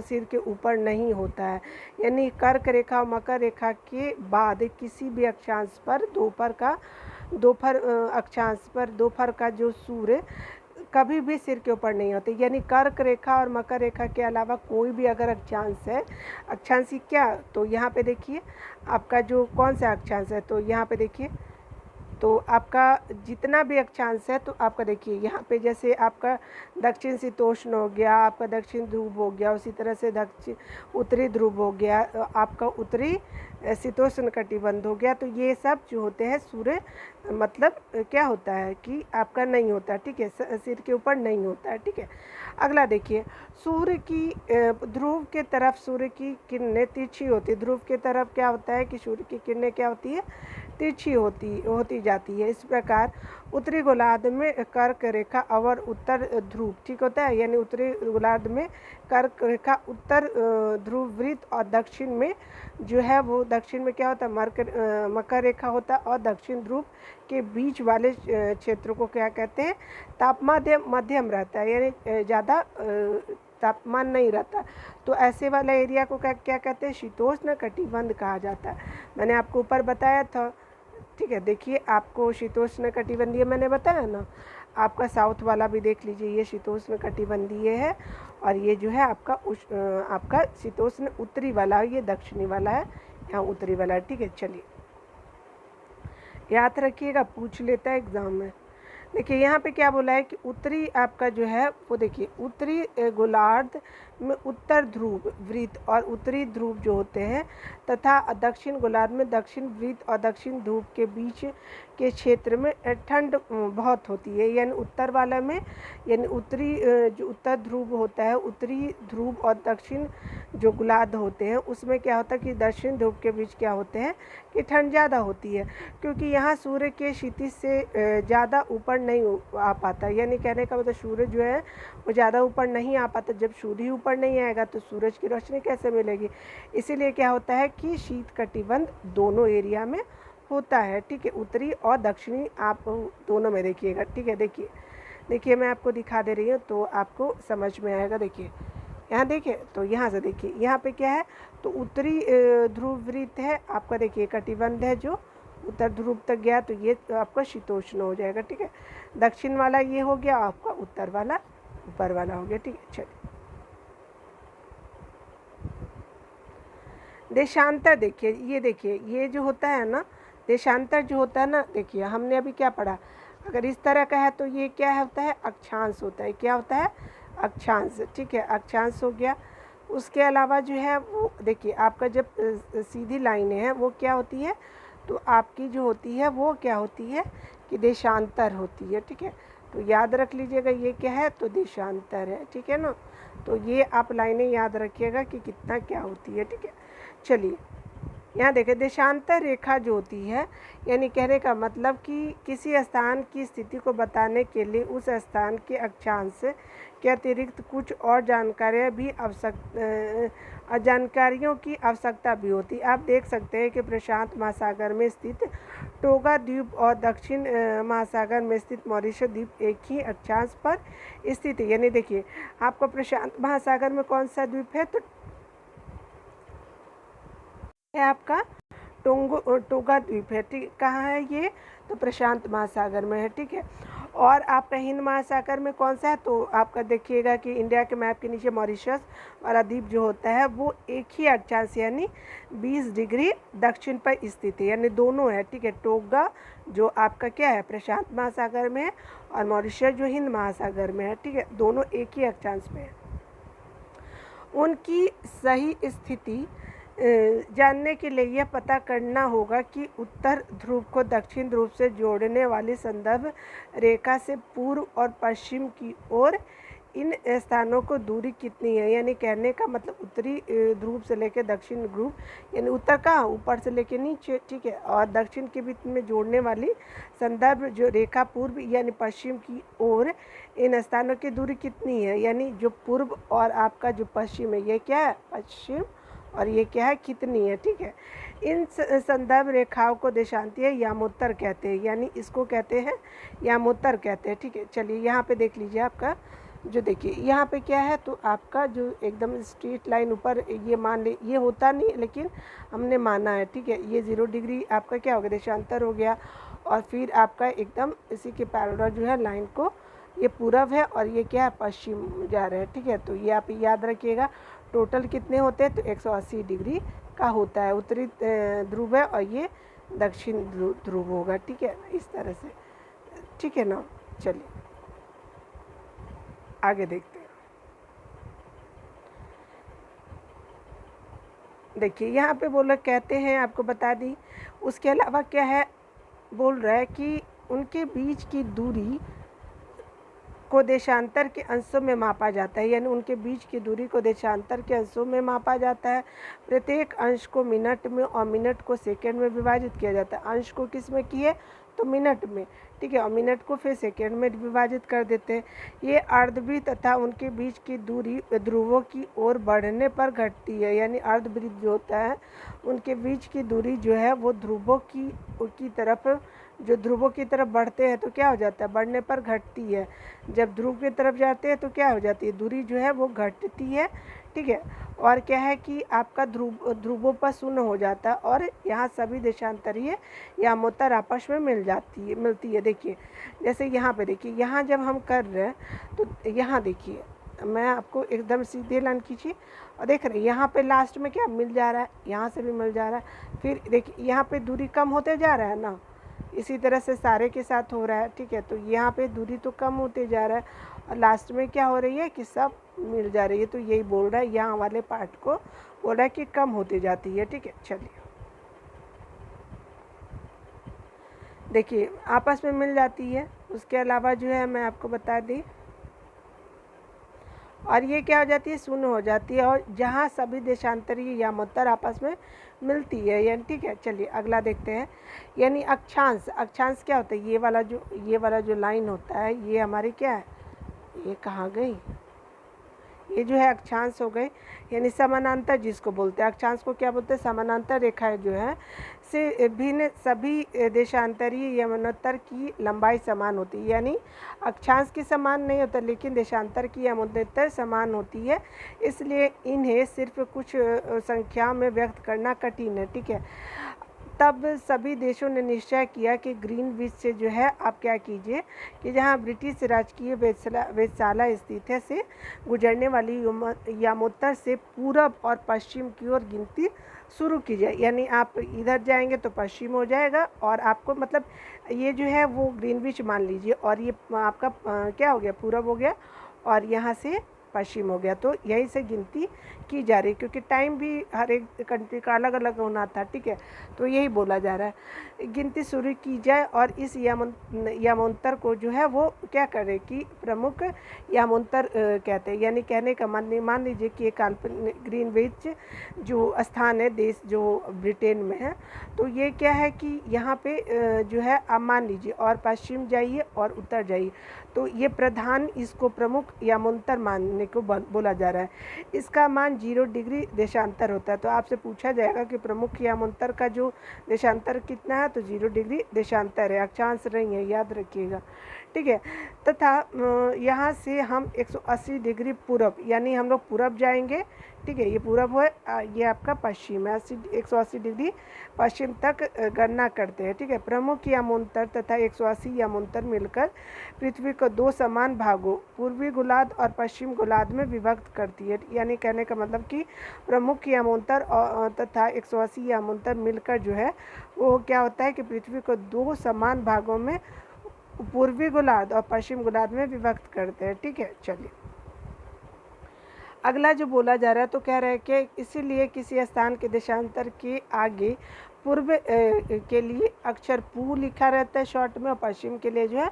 सिर के ऊपर नहीं होता है। यानी कर्क रेखा और मकर रेखा के बाद किसी भी अक्षांश पर दोपहर अक्षांश पर दोपहर का जो सूर्य कभी भी सिर के ऊपर नहीं होते। यानी कर्क रेखा और मकर रेखा के अलावा कोई भी अगर अक्षांश है, अक्षांश क्या, तो यहाँ पे देखिए आपका जो कौन सा अक्षांश है, तो यहाँ पे देखिए, तो आपका जितना भी अक्षांश है, तो आपका देखिए यहाँ पे जैसे आपका दक्षिण शीतोष्ण हो गया, आपका दक्षिण ध्रुव हो गया, उसी तरह से दक्षिण उत्तरी ध्रुव हो गया, आपका उत्तरी शीतोष्ण कटिबंध हो गया। तो ये सब जो होते हैं सूर्य मतलब क्या होता है कि आपका नहीं होता, ठीक है, सिर के ऊपर नहीं होता है, ठीक है। अगला देखिए, सूर्य की ध्रुव के तरफ सूर्य की किरणें तिरछी होती है। ध्रुव के तरफ क्या होता है कि सूर्य की किरणें क्या होती है, तिरछी होती जाती है। इस प्रकार उत्तरी गोलार्ध में कर्क रेखा और उत्तर ध्रुव ठीक होता है। यानी उत्तरी गोलार्ध में कर्क रेखा, उत्तर ध्रुव वृत्त, और दक्षिण में जो है वो दक्षिण में क्या होता है, मकर रेखा होता है। और दक्षिण ध्रुव के बीच वाले क्षेत्र को क्या कहते हैं, तापमान मध्यम रहता है, यानी ज़्यादा तापमान नहीं रहता। तो ऐसे वाला एरिया को क्या कहते हैं, शीतोष्ण कटिबंध कहा जाता है। मैंने आपको ऊपर बताया था, ठीक है। देखिए आपको शीतोष्ण कटिबंधीय मैंने बताया ना, आपका साउथ वाला भी देख लीजिए, ये शीतोष्ण कटिबंधीय है, और ये जो है आपका शीतोष्ण उत्तरी वाला है, ये दक्षिणी वाला है, यहाँ उत्तरी वाला है, ठीक है। चलिए याद रखिएगा, पूछ लेता है एग्जाम में। देखिए यहाँ पे क्या बोला है कि उत्तरी आपका जो है वो देखिए, उत्तरी गोलार्ध में उत्तर ध्रुव वृत्त और उत्तरी ध्रुव जो होते हैं, तथा दक्षिण गोलार्ध में दक्षिण वृत्त और दक्षिण ध्रुव के बीच के क्षेत्र में ठंड बहुत होती है। यानी उत्तर वाला में, यानी उत्तरी जो उत्तर ध्रुव होता है, उत्तरी ध्रुव और दक्षिण जो गोलार्ध होते हैं, उसमें क्या होता है कि दक्षिण ध्रुव के बीच क्या होते हैं कि ठंड ज़्यादा होती है, क्योंकि यहाँ सूर्य के क्षितिज से ज़्यादा ऊपर नहीं आ पाता। यानी कहने का मतलब सूर्य जो है वो ज़्यादा ऊपर नहीं आ पाता। जब सूर्य ऊपर नहीं आएगा तो सूरज की रोशनी कैसे मिलेगी, इसीलिए क्या होता है कि शीत कटिबंध दोनों एरिया में होता है, ठीक है, उत्तरी और दक्षिणी आप दोनों में देखिएगा, ठीक है। देखिए मैं आपको दिखा दे रही हूँ तो आपको समझ में आएगा। देखिए यहाँ देखिए, तो यहाँ से देखिए, यहाँ पे क्या है, तो उत्तरी ध्रुव वृत्त है आपका, देखिए कटिबंध है जो उत्तर ध्रुव तक गया, तो ये आपका शीतोष्ण हो जाएगा, ठीक है। दक्षिण वाला ये हो गया, आपका उत्तर वाला ऊपर वाला हो गया, ठीक है। चलिए देशांतर देखिए, ये जो होता है ना, देशांतर जो होता है ना, देखिए हमने अभी क्या पढ़ा, अगर इस तरह का है तो ये क्या होता है, अक्षांश होता है। क्या होता है, अक्षांश, ठीक है, अक्षांश हो गया। उसके अलावा जो है वो देखिए आपका जब सीधी लाइनें हैं वो क्या होती है, तो आपकी जो होती है वो क्या होती है कि देशांतर होती है, ठीक है। तो याद रख लीजिएगा ये क्या है, तो देशांतर है, ठीक है ना। तो ये आप लाइनें याद रखिएगा कि कितना क्या होती है, ठीक है। चलिए यहाँ देखें, देशांतर रेखा जो होती है, यानी कहने का मतलब कि किसी स्थान की स्थिति को बताने के लिए उस स्थान के अक्षांश के अतिरिक्त कुछ और जानकारियों की आवश्यकता भी होती है। आप देख सकते हैं कि प्रशांत महासागर में स्थित टोगा द्वीप और दक्षिण महासागर में स्थित मॉरिशस द्वीप एक ही अक्षांश पर स्थित है। यानी देखिए आपका प्रशांत महासागर में कौन सा द्वीप है, तो है आपका टोगा द्वीप है, ठीक। कहाँ है ये, तो प्रशांत महासागर में है, ठीक है। और आपका हिंद महासागर में कौन सा है, तो आपका देखिएगा कि इंडिया के मैप के नीचे मॉरिशस वाला द्वीप जो होता है वो एक ही अक्षांश यानी 20 डिग्री दक्षिण पर स्थित है, यानी दोनों है, ठीक है। टोगा जो आपका क्या है, प्रशांत महासागर में है, और मॉरिशस जो हिंद महासागर में है, ठीक है, दोनों एक ही अक्षांश में है। उनकी सही स्थिति जानने के लिए यह पता करना होगा कि उत्तर ध्रुव को दक्षिण ध्रुव से जोड़ने वाली संदर्भ रेखा से पूर्व और पश्चिम की ओर इन स्थानों को दूरी कितनी है, यानी कहने का मतलब उत्तरी ध्रुव से लेकर दक्षिण ध्रुव, यानी उत्तर कहाँ, ऊपर से लेकर नीचे, ठीक है, और दक्षिण के बीच में जोड़ने वाली संदर्भ जो रेखा पूर्व यानी पश्चिम की ओर, इन स्थानों की दूरी कितनी है, यानी जो पूर्व और आपका जो पश्चिम है, ये क्या है, पश्चिम, और ये क्या है, कितनी है, ठीक है। इन संदर्भ रेखाओं को देशांतीय यामोत्तर कहते हैं, यानी इसको कहते हैं यामोत्तर कहते हैं, ठीक है। चलिए यहाँ पे देख लीजिए आपका जो, देखिए यहाँ पे क्या है, तो आपका जो एकदम स्ट्रेट लाइन ऊपर, ये मान ले, ये होता नहीं लेकिन हमने माना है, ठीक है। ये 0 डिग्री आपका क्या हो गया, देशांतर हो गया, और फिर आपका एकदम इसी के पैरेलल जो है लाइन को, ये पूरब है और ये क्या है, पश्चिम जा रहा है, ठीक है। तो ये आप याद रखिएगा, टोटल कितने होते हैं, तो 180 डिग्री का होता है, उत्तरी ध्रुव है और ये दक्षिण ध्रुव होगा, ठीक है, इस तरह से, ठीक है ना। चलिए आगे देखते हैं। देखिए यहाँ पे बोला, कहते हैं, आपको बता दी, उसके अलावा क्या है, बोल रहा है कि उनके बीच की दूरी को देशांतर के अंशों में मापा जाता है, यानी उनके बीच की दूरी को देशांतर के अंशों में मापा जाता है। प्रत्येक अंश को मिनट में और मिनट को सेकंड में विभाजित किया जाता है। अंश को किस में किए, तो मिनट में, ठीक है, और मिनट को फिर सेकंड में विभाजित कर देते हैं। ये अर्धवृत्त तथा उनके बीच की दूरी ध्रुवों की ओर बढ़ने पर घटती है, यानी अर्धवृत्त जो होता है उनके बीच की दूरी जो है वो ध्रुवों की तरफ, जो ध्रुवों की तरफ बढ़ते हैं तो क्या हो जाता है, बढ़ने पर घटती है। जब ध्रुव की तरफ जाते हैं तो क्या हो जाती है, दूरी जो है वो घटती है, ठीक है। और क्या है कि आपका ध्रुवों पर शून्य हो जाता है और यहाँ सभी देशांतरीय यामोत्तर आपस में मिलती है। देखिए जैसे यहाँ पे देखिए, यहाँ जब हम कर रहे हैं तो यहाँ देखिए, मैं आपको एकदम सीधे लाइन खींची और देख रहे हैं यहाँ पे लास्ट में क्या मिल जा रहा है, यहाँ से भी मिल जा रहा है, फिर देखिए यहाँ पे दूरी कम होते जा रहा है ना, इसी तरह से सारे के साथ हो रहा है, ठीक है। तो यहाँ पे दूरी तो कम होते जा रहा है और लास्ट में क्या हो रही है कि सब मिल जा रही है, तो यही बोल रहा है, यहाँ वाले पार्ट को बोल रहा है कि कम होती जाती है, ठीक है। चलिए देखिए आपस में मिल जाती है, उसके अलावा जो है मैं आपको बता दी, और ये क्या हो जाती है, शून्य हो जाती है, और जहाँ सभी देशांतरीय यामोत्तर आपस में मिलती है, यानी, ठीक है। चलिए अगला देखते हैं, यानी अक्षांश। अक्षांश क्या होता है, ये वाला जो लाइन होता है, ये हमारी क्या है, ये कहाँ गई, ये जो है अक्षांश हो गए, यानी समानांतर जिसको बोलते हैं। अक्षांश को क्या बोलते हैं, समानांतर रेखाएं जो है से भिन्न सभी देशांतरीय यामोत्तर की लंबाई समान होती है, यानी अक्षांश की समान नहीं होता लेकिन देशांतर की यामोत्तर समान होती है, इसलिए इन्हें सिर्फ कुछ संख्याओं में व्यक्त करना कठिन है, ठीक है। तब सभी देशों ने निश्चय किया कि ग्रीनविच से जो है आप क्या कीजिए कि जहाँ ब्रिटिश राजकीय वेधशाला स्थित है से गुजरने वाली यामोत्तर से पूरब और पश्चिम की ओर गिनती शुरू की जाए, यानी आप इधर जाएंगे तो पश्चिम हो जाएगा और आपको मतलब ये जो है वो ग्रीनविच मान लीजिए, और ये आपका क्या हो गया, पूरब हो गया, और यहाँ से पश्चिम हो गया। तो यहीं से गिनती की जा रही, क्योंकि टाइम भी हर एक कंट्री का अलग अलग होना था, ठीक है। तो यही बोला जा रहा है, गिनती शुरू की जाए और इस यामोत्तर को जो है वो क्या करे कि प्रमुख यामोत्तर कहते हैं, यानी कहने का मान लीजिए कि एक काल्पनिक ग्रीनविच जो स्थान है देश जो ब्रिटेन में है, तो ये क्या है कि यहाँ पे जो है आप मान लीजिए और पश्चिम जाइए और उत्तर जाइए, तो ये प्रधान इसको प्रमुख यामोत्तर मानने को बोला जा रहा है। इसका मान 0 डिग्री देशांतर होता है, तो आपसे पूछा जाएगा कि प्रमुख यामोत्तर का जो देशांतर कितना है, तो 0 डिग्री देशांतर है, अक्षांश नहीं है, याद रखिएगा, ठीक है। तथा यहाँ से हम 180 डिग्री पूरब, यानी हम लोग पूरब जाएंगे, ठीक है, ये पूरब है, ये आपका पश्चिम है, 180 डिग्री पश्चिम तक गणना करते हैं, ठीक है। प्रमुख यामोत्तर तथा 180 यामोत्तर मिलकर पृथ्वी को 2 समान भागों पूर्वी गोलार्ध और पश्चिम गोलार्ध में विभक्त करती है, यानी कहने का मतलब कि प्रमुख यामोत्तर तथा 180 यामोत्तर मिलकर जो है वो क्या होता है कि पृथ्वी को 2 समान भागों में पूर्वी गोलार्ध और पश्चिम गोलार्ध में विभक्त करते हैं, ठीक है। चलिए अगला जो बोला जा रहा है, तो कह रहे हैं कि इसीलिए किसी स्थान के देशांतर के आगे पूर्व के लिए अक्षर पू लिखा रहता है शॉर्ट में, और पश्चिम के लिए जो है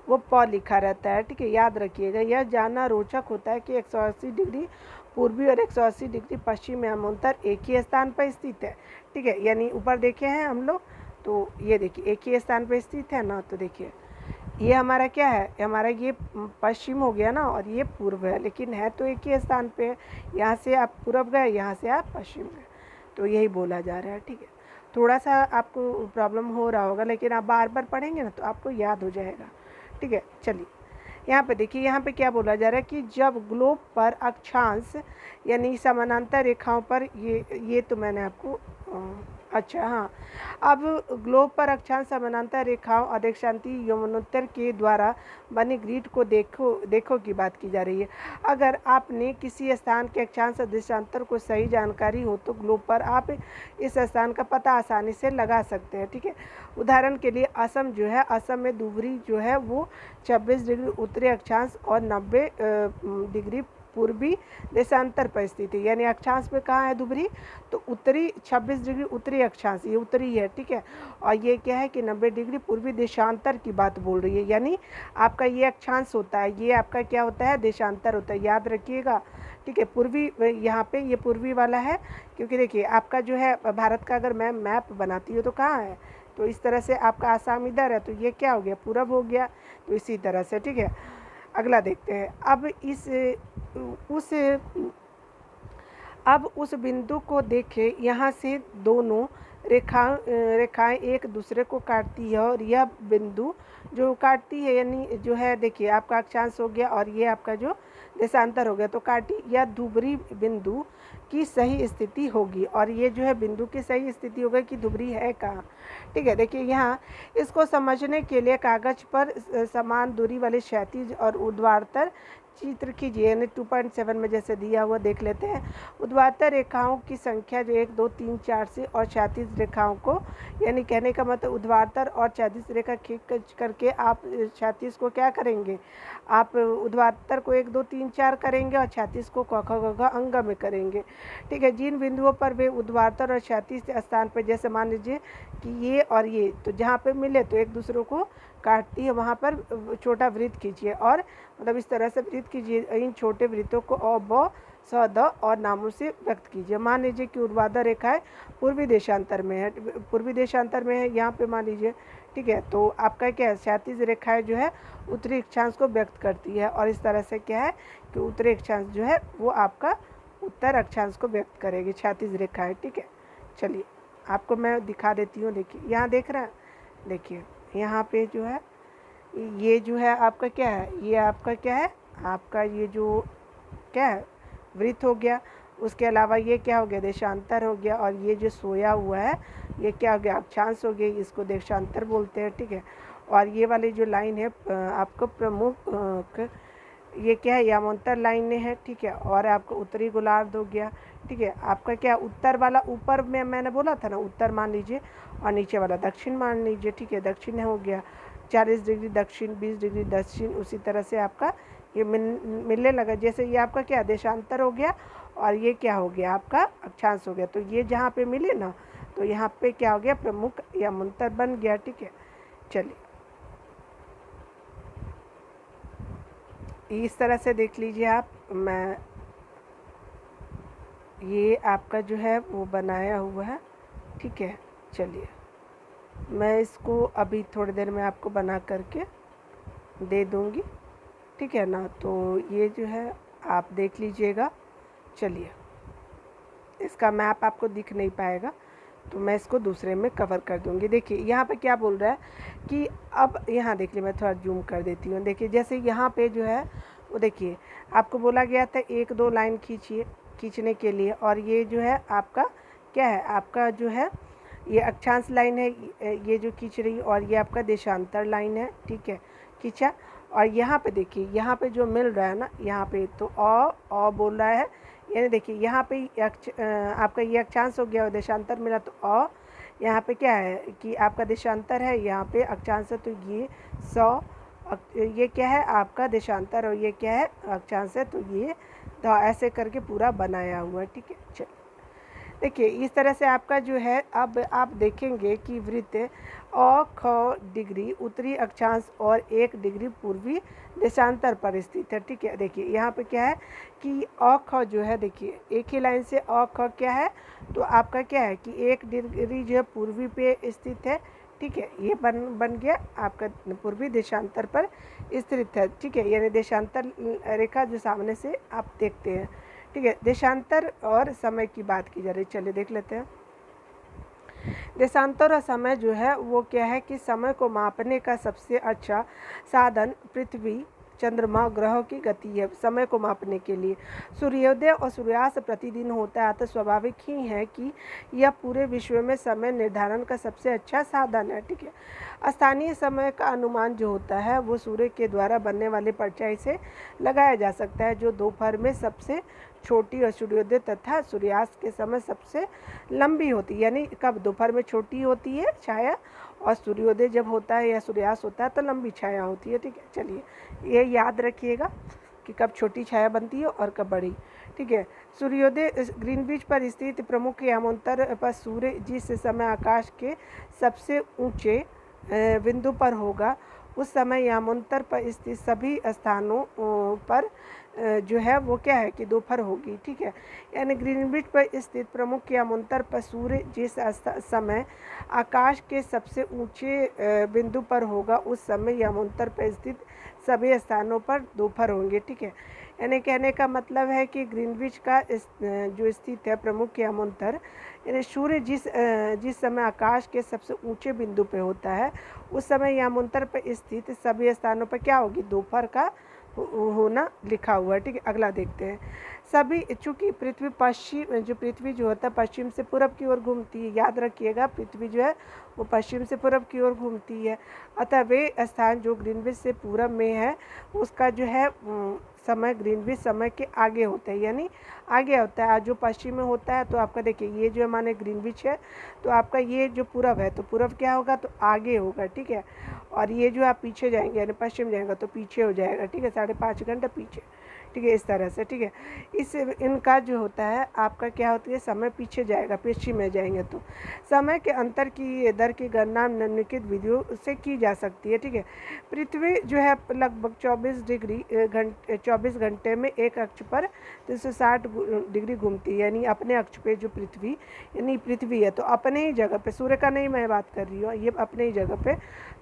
वो प लिखा रहता है, ठीक है, याद रखिएगा। यह जानना रोचक होता है कि 180 डिग्री पूर्वी और 180 डिग्री पश्चिम यमांतर एक ही स्थान पर स्थित है, ठीक है। यानी ऊपर देखे हैं हम लोग, तो ये देखिए एक ही स्थान पर स्थित है ना, तो देखिए ये हमारा क्या है, हमारा ये पश्चिम हो गया ना, और ये पूर्व है, लेकिन है तो एक ही स्थान पे। यहाँ से आप पूर्व गए, यहाँ से आप पश्चिम गए, तो यही बोला जा रहा है, ठीक है। थोड़ा सा आपको प्रॉब्लम हो रहा होगा, लेकिन आप बार बार पढ़ेंगे ना तो आपको याद हो जाएगा, ठीक है। चलिए यहाँ पे देखिए, यहाँ पे क्या बोला जा रहा है कि जब ग्लोब पर अक्षांश यानी समानांतर रेखाओं पर ये तो मैंने आपको अच्छा हाँ, अब ग्लोब पर अक्षांश समानांतर रेखाओं अधिशांति यमुनोत्तर के द्वारा बने ग्रिड को देखो की बात की जा रही है। अगर आपने किसी स्थान के अक्षांश अधिशांतर को सही जानकारी हो तो ग्लोब पर आप इस स्थान का पता आसानी से लगा सकते हैं, ठीक है। उदाहरण के लिए असम जो है, असम में धुबरी जो है वो 26 डिग्री उत्तरी अक्षांश और 90 डिग्री पूर्वी देशांतर पर स्थित है। यानी अक्षांश में कहाँ है धुबरी, तो उत्तरी 26 डिग्री उत्तरी अक्षांश, ये उत्तरी है, ठीक है। और ये क्या है कि 90 डिग्री पूर्वी देशांतर की बात बोल रही है। यानी आपका ये अक्षांश होता है, ये आपका क्या होता है, देशांतर होता है, याद रखिएगा, ठीक है। पूर्वी यहाँ पे ये पूर्वी वाला है, क्योंकि देखिए आपका जो है भारत का अगर मैं मैप बनाती हूँ तो कहाँ है, तो इस तरह से आपका आसाम इधर है, तो ये क्या हो गया, पूरब हो गया, तो इसी तरह से, ठीक है। अगला देखते हैं। अब उस बिंदु को देखें, यहाँ से दोनों रेखाएं एक दूसरे को काटती है, और यह बिंदु जो काटती है यानी जो है, देखिए आपका अक्षांश हो गया और ये आपका जो देशांतर हो गया, तो काटी या धुबरी बिंदु की सही स्थिति होगी, और ये जो है बिंदु की सही स्थिति होगी कि धुबरी है कहाँ, ठीक है। देखिए यहाँ इसको समझने के लिए कागज पर समान दूरी वाले क्षैतिज और ऊर्ध्वाधर चित्र कीजिए, यानी 2.7 में जैसे दिया हुआ देख लेते हैं। ऊर्ध्वाधर रेखाओं की संख्या जो 1 2 3 4 से, और क्षैतिज रेखाओं को, यानी कहने का मतलब ऊर्ध्वाधर और क्षैतिज रेखा खींच करके आप क्षैतिज को क्या करेंगे, आप ऊर्ध्वाधर को 1 2 3 4 करेंगे और क्षैतिज को क ख ग घ अंग में करेंगे, ठीक है। जिन बिंदुओं पर वे ऊर्ध्वाधर और क्षैतिज स्थान पर, जैसे मान लीजिए कि ये और ये, तो जहाँ पे मिले तो एक दूसरे को काटती है, वहाँ पर छोटा वृत्त खींचिए, और मतलब इस तरह से वृत्त कीजिए। इन छोटे वृत्तों को अ ब स द और नामों से व्यक्त कीजिए। मान लीजिए कि ऊर्ध्वाधर रेखाएं पूर्वी देशांतर में है, यहाँ पे मान लीजिए, ठीक है। तो आपका क्या है, क्षैतिज रेखाएं जो है उत्तरी अक्षांश को व्यक्त करती है, और इस तरह से क्या है कि उत्तरी अक्षांश जो है वो आपका उत्तर अक्षांश को व्यक्त करेगी, क्षैतिज रेखाएं, ठीक है। चलिए आपको मैं दिखा देती हूँ, देखिए यहाँ देख रहे हैं, देखिए यहाँ पे जो है ये जो है आपका क्या है, ये आपका क्या है, आपका ये जो क्या है वृत्त हो गया। उसके अलावा ये क्या हो गया, देशांतर हो गया, और ये जो सोया हुआ है ये क्या हो गया, अक्षांश हो गया, इसको देशांतर बोलते हैं, ठीक है। और ये वाली जो लाइन है आपको प्रमुख ये क्या है, यामांतर लाइन है, ठीक है। और आपको उत्तरी गोलार्ध हो गया, ठीक है। आपका क्या उत्तर वाला ऊपर में मैंने बोला था ना, उत्तर मान लीजिए, और नीचे वाला दक्षिण मान लीजिए, ठीक है। दक्षिण हो गया 40 डिग्री दक्षिण, 20 डिग्री दक्षिण, उसी तरह से आपका ये मिलने लगा। जैसे ये आपका क्या देशांतर हो गया, और ये क्या हो गया आपका अक्षांश हो गया, तो ये जहाँ पे मिले ना, तो यहाँ पे क्या हो गया, प्रमुख यामांतर बन गया, ठीक है। चलिए इस तरह से देख लीजिए आप, मैं ये आपका जो है वो बनाया हुआ है, ठीक है। चलिए मैं इसको अभी थोड़ी देर में आपको बना करके दे दूँगी, ठीक है ना। तो ये जो है आप देख लीजिएगा। चलिए इसका मैप आपको दिख नहीं पाएगा, तो मैं इसको दूसरे में कवर कर दूँगी। देखिए यहाँ पे क्या बोल रहा है कि अब यहाँ देख लीजिए, मैं थोड़ा जूम कर देती हूँ। देखिए जैसे यहाँ पे जो है वो देखिए आपको बोला गया था 1 2 लाइन खींचने के लिए, और ये जो है आपका क्या है, आपका जो है ये अक्षांश लाइन है, ये जो खींच रही, और ये आपका देशांतर लाइन है, ठीक है, खींचा। और यहाँ पे देखिए, यहाँ पे जो मिल रहा है ना, यहाँ पे तो अ बोल रहा है, यानी देखिए यहाँ पे आपका ये अक्षांश हो गया और देशांतर मिला, तो अ यहाँ पे क्या है कि आपका देशांतर है, यहाँ पे अक्षांश है, तो ये 100, ये क्या है आपका देशांतर, और ये क्या है अक्षांश है, तो ये तो ऐसे करके पूरा बनाया हुआ है, ठीक है। चलिए देखिए इस तरह से आपका जो है, अब आप देखेंगे कि वृत्त अ ख डिग्री उत्तरी अक्षांश और 1 डिग्री पूर्वी देशांतर पर स्थित है। ठीक है, देखिए यहाँ पे क्या है कि अ ख जो है, देखिए एक ही लाइन से अ ख क्या है, तो आपका क्या है कि 1 डिग्री जो है पूर्वी पे स्थित है। ठीक है, ये बन गया आपका पूर्वी देशांतर पर स्थित है। ठीक है, यानी देशांतर रेखा जो सामने से आप देखते हैं। ठीक है, देशांतर और समय की बात की जा रही, चलिए देख लेते हैं। देशांतर और समय जो है वो क्या है कि समय को मापने का सबसे अच्छा साधन पृथ्वी, चंद्रमा, ग्रहों की गति है समय को मापने के लिए। सूर्योदय और सूर्यास्त प्रतिदिन होता है, तो स्वाभाविक ही है कि यह पूरे विश्व में समय निर्धारण का सबसे अच्छा साधन है। ठीक है, स्थानीय समय का अनुमान जो होता है वो सूर्य के द्वारा बनने वाली परछाई से लगाया जा सकता है, जो दोपहर में सबसे छोटी और सूर्योदय तथा सूर्यास्त के समय सबसे लंबी होती है। यानी कब दोपहर में छोटी होती है छाया, और सूर्योदय जब होता है या सूर्यास्त होता है तो लंबी छाया होती है। ठीक है, चलिए ये याद रखिएगा कि कब छोटी छाया बनती है और कब बड़ी। ठीक है, सूर्योदय ग्रीनविच पर स्थित प्रमुख यामांतर पर सूर्य जिस समय आकाश के सबसे ऊंचे बिंदु पर होगा, उस समय यामांतर पर स्थित सभी स्थानों पर जो है वो क्या है कि दोपहर होगी। ठीक है, यानी ग्रीनविच पर स्थित प्रमुख यामांतर पर सूर्य जिस समय आकाश के सबसे ऊंचे बिंदु पर होगा, उस समय यामांतर पर स्थित सभी स्थानों पर दोपहर होंगे। ठीक है, यानी कहने का मतलब है कि ग्रीनविच का जो स्थित है प्रमुख यामांतर, यानी सूर्य जिस समय आकाश के सबसे ऊंचे बिंदु पे होता है, उस समय यामांतर पर स्थित सभी स्थानों पर क्या होगी, दोपहर का होना लिखा हुआ है। ठीक है, अगला देखते हैं। सभी चूँकि पृथ्वी पृथ्वी जो होता है पश्चिम से पूरब की ओर घूमती है, याद रखिएगा पृथ्वी जो है वो पश्चिम से पूरब की ओर घूमती है, अतः वे स्थान जो ग्रीनविच से पूरब में है उसका जो है समय ग्रीनविच समय के आगे होता है, यानी आगे होता है। आज जो पश्चिम में होता है तो आपका देखिए ये जो माने ग्रीनविच है, तो आपका ये जो पूरब है तो पूरब क्या होगा, तो आगे होगा। ठीक है, और ये जो आप पीछे जाएंगे यानी पश्चिम जाएगा तो पीछे हो जाएगा। ठीक है, 5.5 घंटे पीछे। ठीक है, इस तरह से। ठीक है, इस इनका जो होता है आपका क्या होती है, समय पीछे जाएगा, पश्चिम में जाएंगे तो समय के अंतर की दर की गणना निम्नलिखित विधियों से की जा सकती है। ठीक है, पृथ्वी जो है लगभग 24 घंटे में एक अक्ष पर 360 डिग्री घूमती है, यानी अपने अक्ष पे जो पृथ्वी यानी पृथ्वी है तो अपने ही जगह पे, सूर्य का नहीं मैं बात कर रही हूँ, ये अपने ही जगह पे,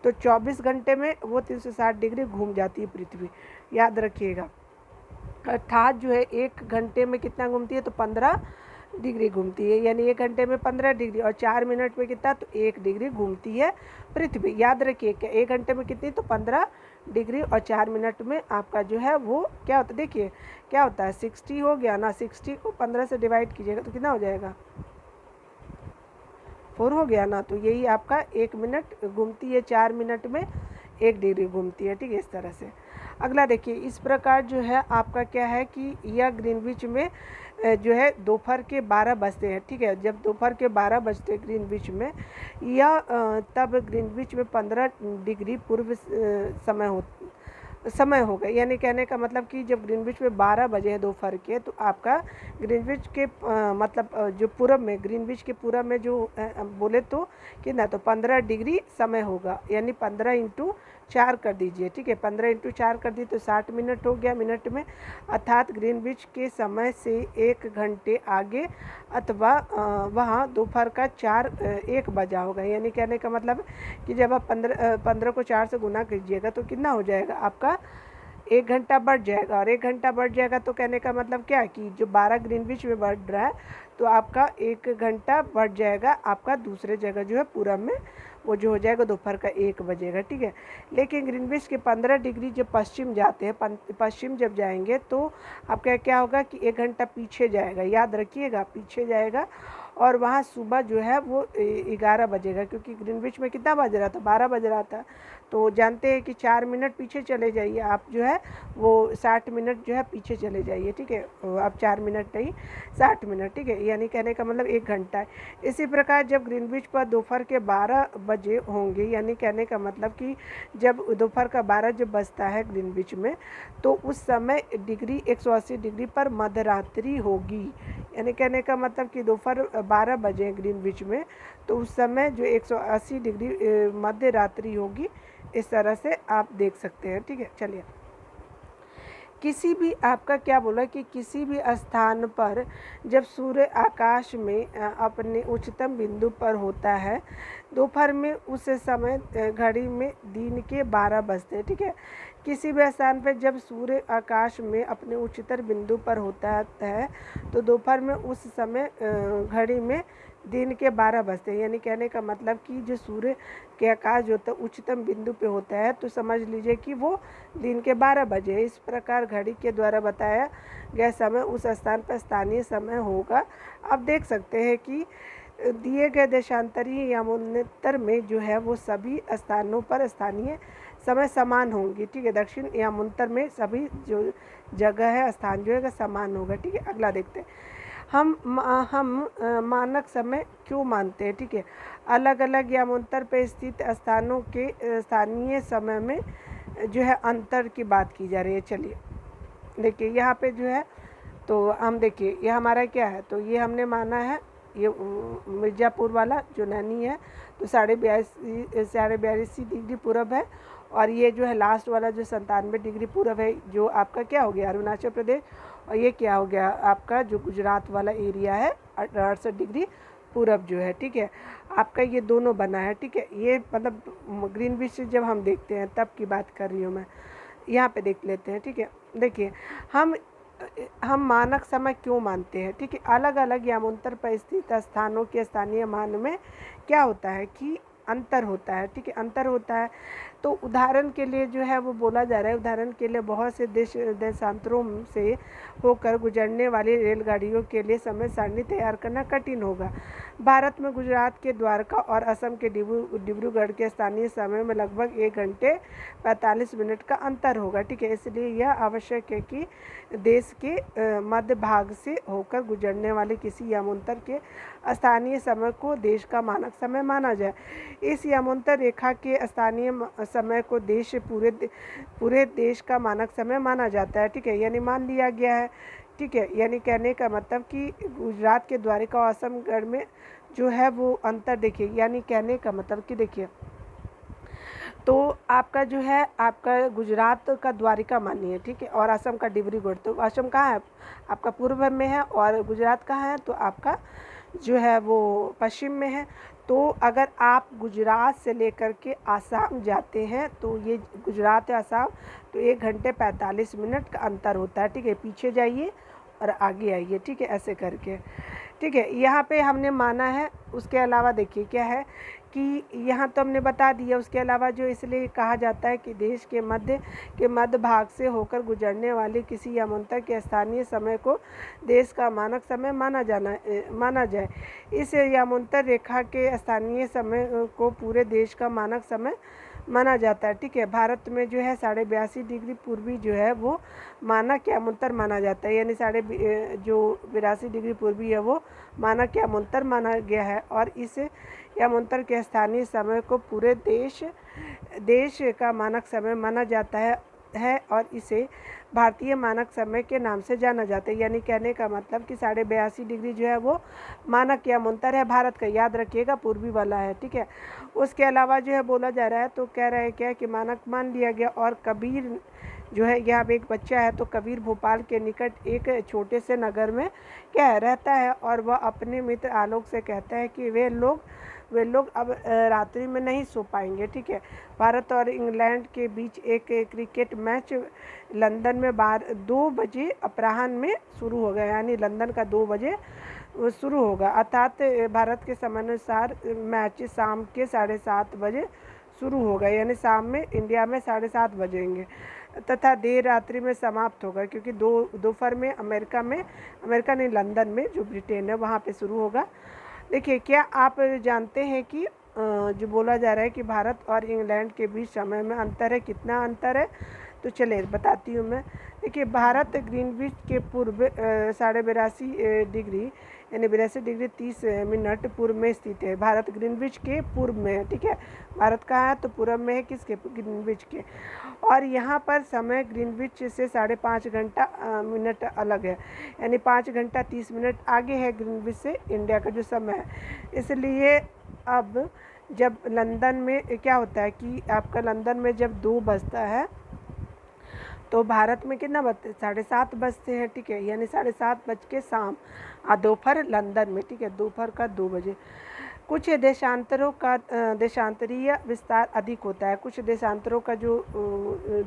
तो 24 घंटे में वो 360 डिग्री घूम जाती है पृथ्वी, याद रखिएगा। अर्थात जो है 1 घंटे में कितना घूमती है, तो 15 डिग्री घूमती है, यानी 1 घंटे में 15 डिग्री, और 4 मिनट में कितना, तो 1 डिग्री घूमती है पृथ्वी। याद रखिए क्या 1 घंटे में कितनी, तो 15 डिग्री, और 4 मिनट में आपका जो है वो क्या होता है, देखिए क्या होता है 60 हो गया ना, 60 को 15 से डिवाइड कीजिएगा तो कितना हो जाएगा, 4 हो गया ना, तो यही आपका 1 मिनट घूमती है, 4 मिनट में 1 डिग्री घूमती है। ठीक है, इस तरह से। अगला देखिए, इस प्रकार जो है आपका क्या है कि यह ग्रीनविच में जो है दोपहर के 12 बजते हैं। ठीक है, जब दोपहर के 12 बजते हैं ग्रीनविच में, यह तब ग्रीनविच में 15 डिग्री पूर्व समय हो गए, यानी कहने का मतलब कि जब ग्रीनविच में 12 बजे हैं दोपहर के, तो आपका ग्रीनविच के मतलब जो पूरब में, ग्रीनविच के पूरब में जो बोले तो कितना, तो 15 डिग्री समय होगा, यानी 15 इंटू 4 कर दीजिए। ठीक है, 15 इंटू 4 कर दी तो 60 मिनट हो गया मिनट में, अर्थात ग्रीनविच के समय से 1 घंटे आगे अथवा वहाँ दोपहर का 1 बजा होगा। यानी कहने का मतलब कि जब आप 15 को 4 से गुना कीजिएगा तो कितना हो जाएगा आपका, 1 घंटा बढ़ जाएगा, और 1 घंटा बढ़ जाएगा तो कहने का मतलब क्या है कि जो 12 ग्रीनविच में बढ़ रहा है तो आपका 1 घंटा बढ़ जाएगा आपका दूसरे जगह जो है पूरब में, वो जो हो जाएगा दोपहर का 1 बजेगा। ठीक है, लेकिन ग्रीनविच के 15 डिग्री जब पश्चिम जाते हैं, पश्चिम जब जाएंगे तो आपका क्या होगा कि 1 घंटा पीछे जाएगा, याद रखिएगा पीछे जाएगा, और वहाँ सुबह जो है वो 11 बजेगा, क्योंकि ग्रीनविच में कितना बज रहा था, 12 बज रहा था, तो जानते हैं कि 4 मिनट पीछे चले जाइए आप जो है वो 60 मिनट जो है पीछे चले जाइए। ठीक है, अब 4 मिनट नहीं 60 मिनट। ठीक है, यानी कहने का मतलब 1 घंटा है। इसी प्रकार जब ग्रीनविच पर दोपहर के 12 बजे होंगे, यानी कहने का मतलब कि जब दोपहर का 12 जब बजता है ग्रीनविच में, तो उस समय डिग्री 180 डिग्री पर मध्यरात्रि होगी, यानी कहने का मतलब कि दोपहर 12 बजे ग्रीनविच में, तो उस समय जो 180 डिग्री मध्य रात्रि होगी। इस तरह से आप देख सकते हैं, ठीक है। चलिए, किसी भी आपका क्या बोला कि किसी भी स्थान पर जब सूर्य आकाश में अपने उच्चतम बिंदु पर होता है दोपहर में, उस समय घड़ी में दिन के 12 बजते हैं, ठीक है। किसी भी स्थान पर जब सूर्य आकाश में अपने उच्चतर बिंदु पर होता है तो दोपहर में उस समय घड़ी में दिन के 12 बजते हैं। यानी कहने का मतलब कि जो सूर्य के आकाश जो होता है उच्चतम बिंदु पे होता है, तो समझ लीजिए कि वो दिन के 12 बजे है। इस प्रकार घड़ी के द्वारा बताया गया समय उस स्थान पर स्थानीय समय होगा। आप देख सकते हैं कि दिए गए देशांतरी यामोन्तर में जो है वो सभी स्थानों पर स्थानीय समय समान होंगी, ठीक है। दक्षिण यामोन्तर में सभी जो जगह है स्थान जो है समान होगा, ठीक है। अगला देखते हैं, हम मानक समय क्यों मानते हैं, ठीक है। अलग अलग यामोन्तर पर स्थित स्थानों के स्थानीय समय में जो है अंतर की बात की जा रही है। चलिए देखिए, यहाँ पे जो है तो हम देखिए ये हमारा क्या है, तो ये हमने माना है ये मिर्ज़ापुर वाला जो नैनी है तो 42.42 डिग्री पूरब है, और ये जो है लास्ट वाला जो 97 डिग्री पूरब है जो आपका क्या हो गया अरुणाचल प्रदेश, और ये क्या हो गया आपका जो गुजरात वाला एरिया है 68 डिग्री पूरब जो है, ठीक है। आपका ये दोनों बना है, ठीक है। ये मतलब ग्रीनविच जब हम देखते हैं तब की बात कर रही हूँ मैं। यहाँ पे देख लेते हैं, ठीक है। देखिए, हम मानक समय क्यों मानते हैं, ठीक है। अलग अलग यामोन्तर पर स्थित स्थानों के स्थानीय मान में क्या होता है कि अंतर होता है, ठीक है। अंतर होता है तो उदाहरण के लिए जो है वो बोला जा रहा है, उदाहरण के लिए बहुत से देशांतरों से होकर गुजरने वाली रेलगाड़ियों के लिए समय सारणी तैयार करना कठिन होगा। भारत में गुजरात के द्वारका और असम के डिब्रूगढ़ के स्थानीय समय में लगभग 1 घंटे 45 मिनट का अंतर होगा, ठीक है। इसलिए यह आवश्यक है कि देश के मध्य भाग से होकर गुजरने वाले किसी यामोन्तर के स्थानीय समय को देश का मानक समय माना जाए। इस यामोन्तर रेखा के स्थानीय समय को पूरे देश का मानक समय माना जाता है, ठीक है। यानी मान लिया गया है, ठीक है। यानी कहने का मतलब कि गुजरात के द्वारका और असमगढ़ में जो है वो अंतर देखिए, यानी कहने का मतलब कि देखिए तो आपका जो है आपका गुजरात का द्वारिका मानिए, ठीक है, और असम का डिब्रूगढ़। तो असम कहाँ है आपका पूर्व में है और गुजरात कहाँ है तो आपका जो है वो पश्चिम में है। तो अगर आप गुजरात से लेकर के आसाम जाते हैं तो ये गुजरात है आसाम, तो 1 घंटे 45 मिनट का अंतर होता है, ठीक है। पीछे जाइए और आगे आइए, ठीक है, ऐसे करके, ठीक है। यहाँ पे हमने माना है। उसके अलावा देखिए क्या है कि यहाँ तो हमने बता दिया। उसके अलावा जो इसलिए कहा जाता है कि देश के मध्य भाग से होकर गुजरने वाले किसी यामोन्तर के स्थानीय समय को देश का मानक समय माना जाए। इस यामोन्तर रेखा के स्थानीय समय को पूरे देश का मानक समय माना जाता है, ठीक है। भारत में जो है 82.5 डिग्री पूर्वी जो है वो मानक यामोन्तर माना जाता है। यानी 82 डिग्री पूर्वी है वो मानक यामोन्तर माना गया है, और इस यामोन्तर के स्थानीय समय को पूरे देश का मानक समय माना जाता है और इसे भारतीय मानक समय के नाम से जाना जाता है। यानी कहने का मतलब कि 82.5 डिग्री जो है वो मानक यामोन्तर है भारत का, याद रखिएगा पूर्वी वाला है, ठीक है। उसके अलावा जो है बोला जा रहा है तो कह रहा है क्या कि मानक मान लिया गया। और कबीर जो है यहाँ पे एक बच्चा है, तो कबीर भोपाल के निकट एक छोटे से नगर में क्या रहता है, और वह अपने मित्र आलोक से कहता है कि वे लोग अब रात्रि में नहीं सो पाएंगे, ठीक है। भारत और इंग्लैंड के बीच एक क्रिकेट मैच लंदन में 2 बजे अपराह्न में शुरू होगा। यानी लंदन का 2 बजे शुरू होगा, अर्थात भारत के समयानुसार मैच शाम के 7:30 बजे शुरू होगा। यानी शाम में इंडिया में 7:30 बजेंगे तथा देर रात्रि में समाप्त होगा, क्योंकि दोपहर में अमेरिका नहीं लंदन में जो ब्रिटेन है वहाँ पे शुरू होगा। देखिए, क्या आप जानते हैं कि जो बोला जा रहा है कि भारत और इंग्लैंड के बीच समय में अंतर है, कितना अंतर है। तो चलिए बताती हूँ मैं। देखिए भारत ग्रीनविच के पूर्व 82.5 डिग्री यानी 82 डिग्री 30 मिनट पूर्व में स्थित है। भारत ग्रीनविच के पूर्व में है, ठीक है। भारत कहाँ है तो पूर्व में है, किसके, ग्रीनविच के। और यहाँ पर समय ग्रीनविच से 5.5 घंटा मिनट अलग है, यानी 5 घंटा 30 मिनट आगे है ग्रीनविच से इंडिया का जो समय है। इसलिए अब जब लंदन में क्या होता है कि आपका लंदन में जब 2 बजता है तो भारत में कितना बजते, 7:30 बजते हैं, ठीक है। यानी 7:30 बज के शाम दोपहर लंदन में, ठीक है, दोपहर का 2 बजे। कुछ देशांतरों का देशांतरीय विस्तार अधिक होता है। कुछ देशांतरों का जो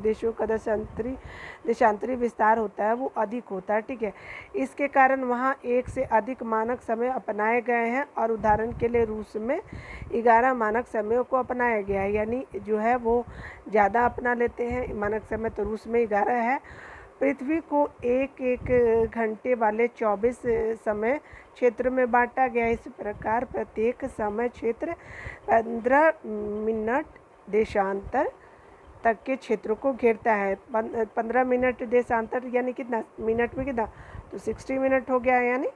देशों का देशांतरी विस्तार होता है वो अधिक होता है, ठीक है। इसके कारण वहाँ एक से अधिक मानक समय अपनाए गए हैं और उदाहरण के लिए रूस में 11 मानक समयों को अपनाया गया है, यानी जो है वो ज़्यादा अपना लेते हैं मानक समय, तो रूस में 11 है। पृथ्वी को एक एक घंटे वाले 24 समय क्षेत्र में बांटा गया। इस प्रकार प्रत्येक समय क्षेत्र 15 मिनट देशांतर तक के क्षेत्र को घेरता है। 15 मिनट देशांतर यानी कितना, मिनट में कितना, तो 60 मिनट हो गया, यानी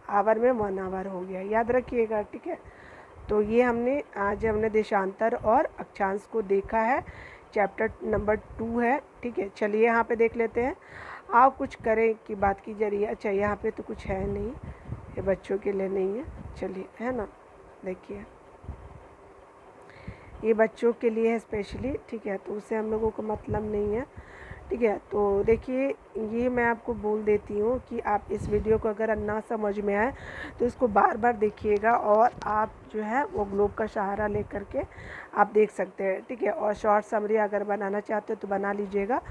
आवर में 1 आवर हो गया, याद रखिएगा, ठीक है। तो ये हमने देशांतर और अक्षांश को देखा है, चैप्टर नंबर 2 है, ठीक है। चलिए यहाँ पे देख लेते हैं। आओ कुछ करें की बात की जा रही है। अच्छा यहाँ पे तो कुछ है नहीं, ये बच्चों के लिए नहीं है, चलिए, है ना, देखिए ये बच्चों के लिए है स्पेशली, ठीक है, तो उससे हम लोगों को मतलब नहीं है, ठीक है। तो देखिए ये मैं आपको बोल देती हूँ कि आप इस वीडियो को अगर ना समझ में आए तो इसको बार बार देखिएगा और आप जो है वो ग्लोब का सहारा लेकर के आप देख सकते हैं, ठीक है। और शॉर्ट समरी अगर बनाना चाहते हो तो बना लीजिएगा।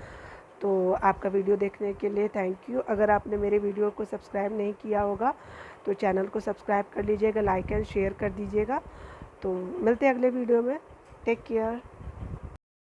तो आपका वीडियो देखने के लिए थैंक यू। अगर आपने मेरे वीडियो को सब्सक्राइब नहीं किया होगा तो चैनल को सब्सक्राइब कर लीजिएगा, लाइक एंड शेयर कर दीजिएगा। तो मिलते हैं अगले वीडियो में, टेक केयर।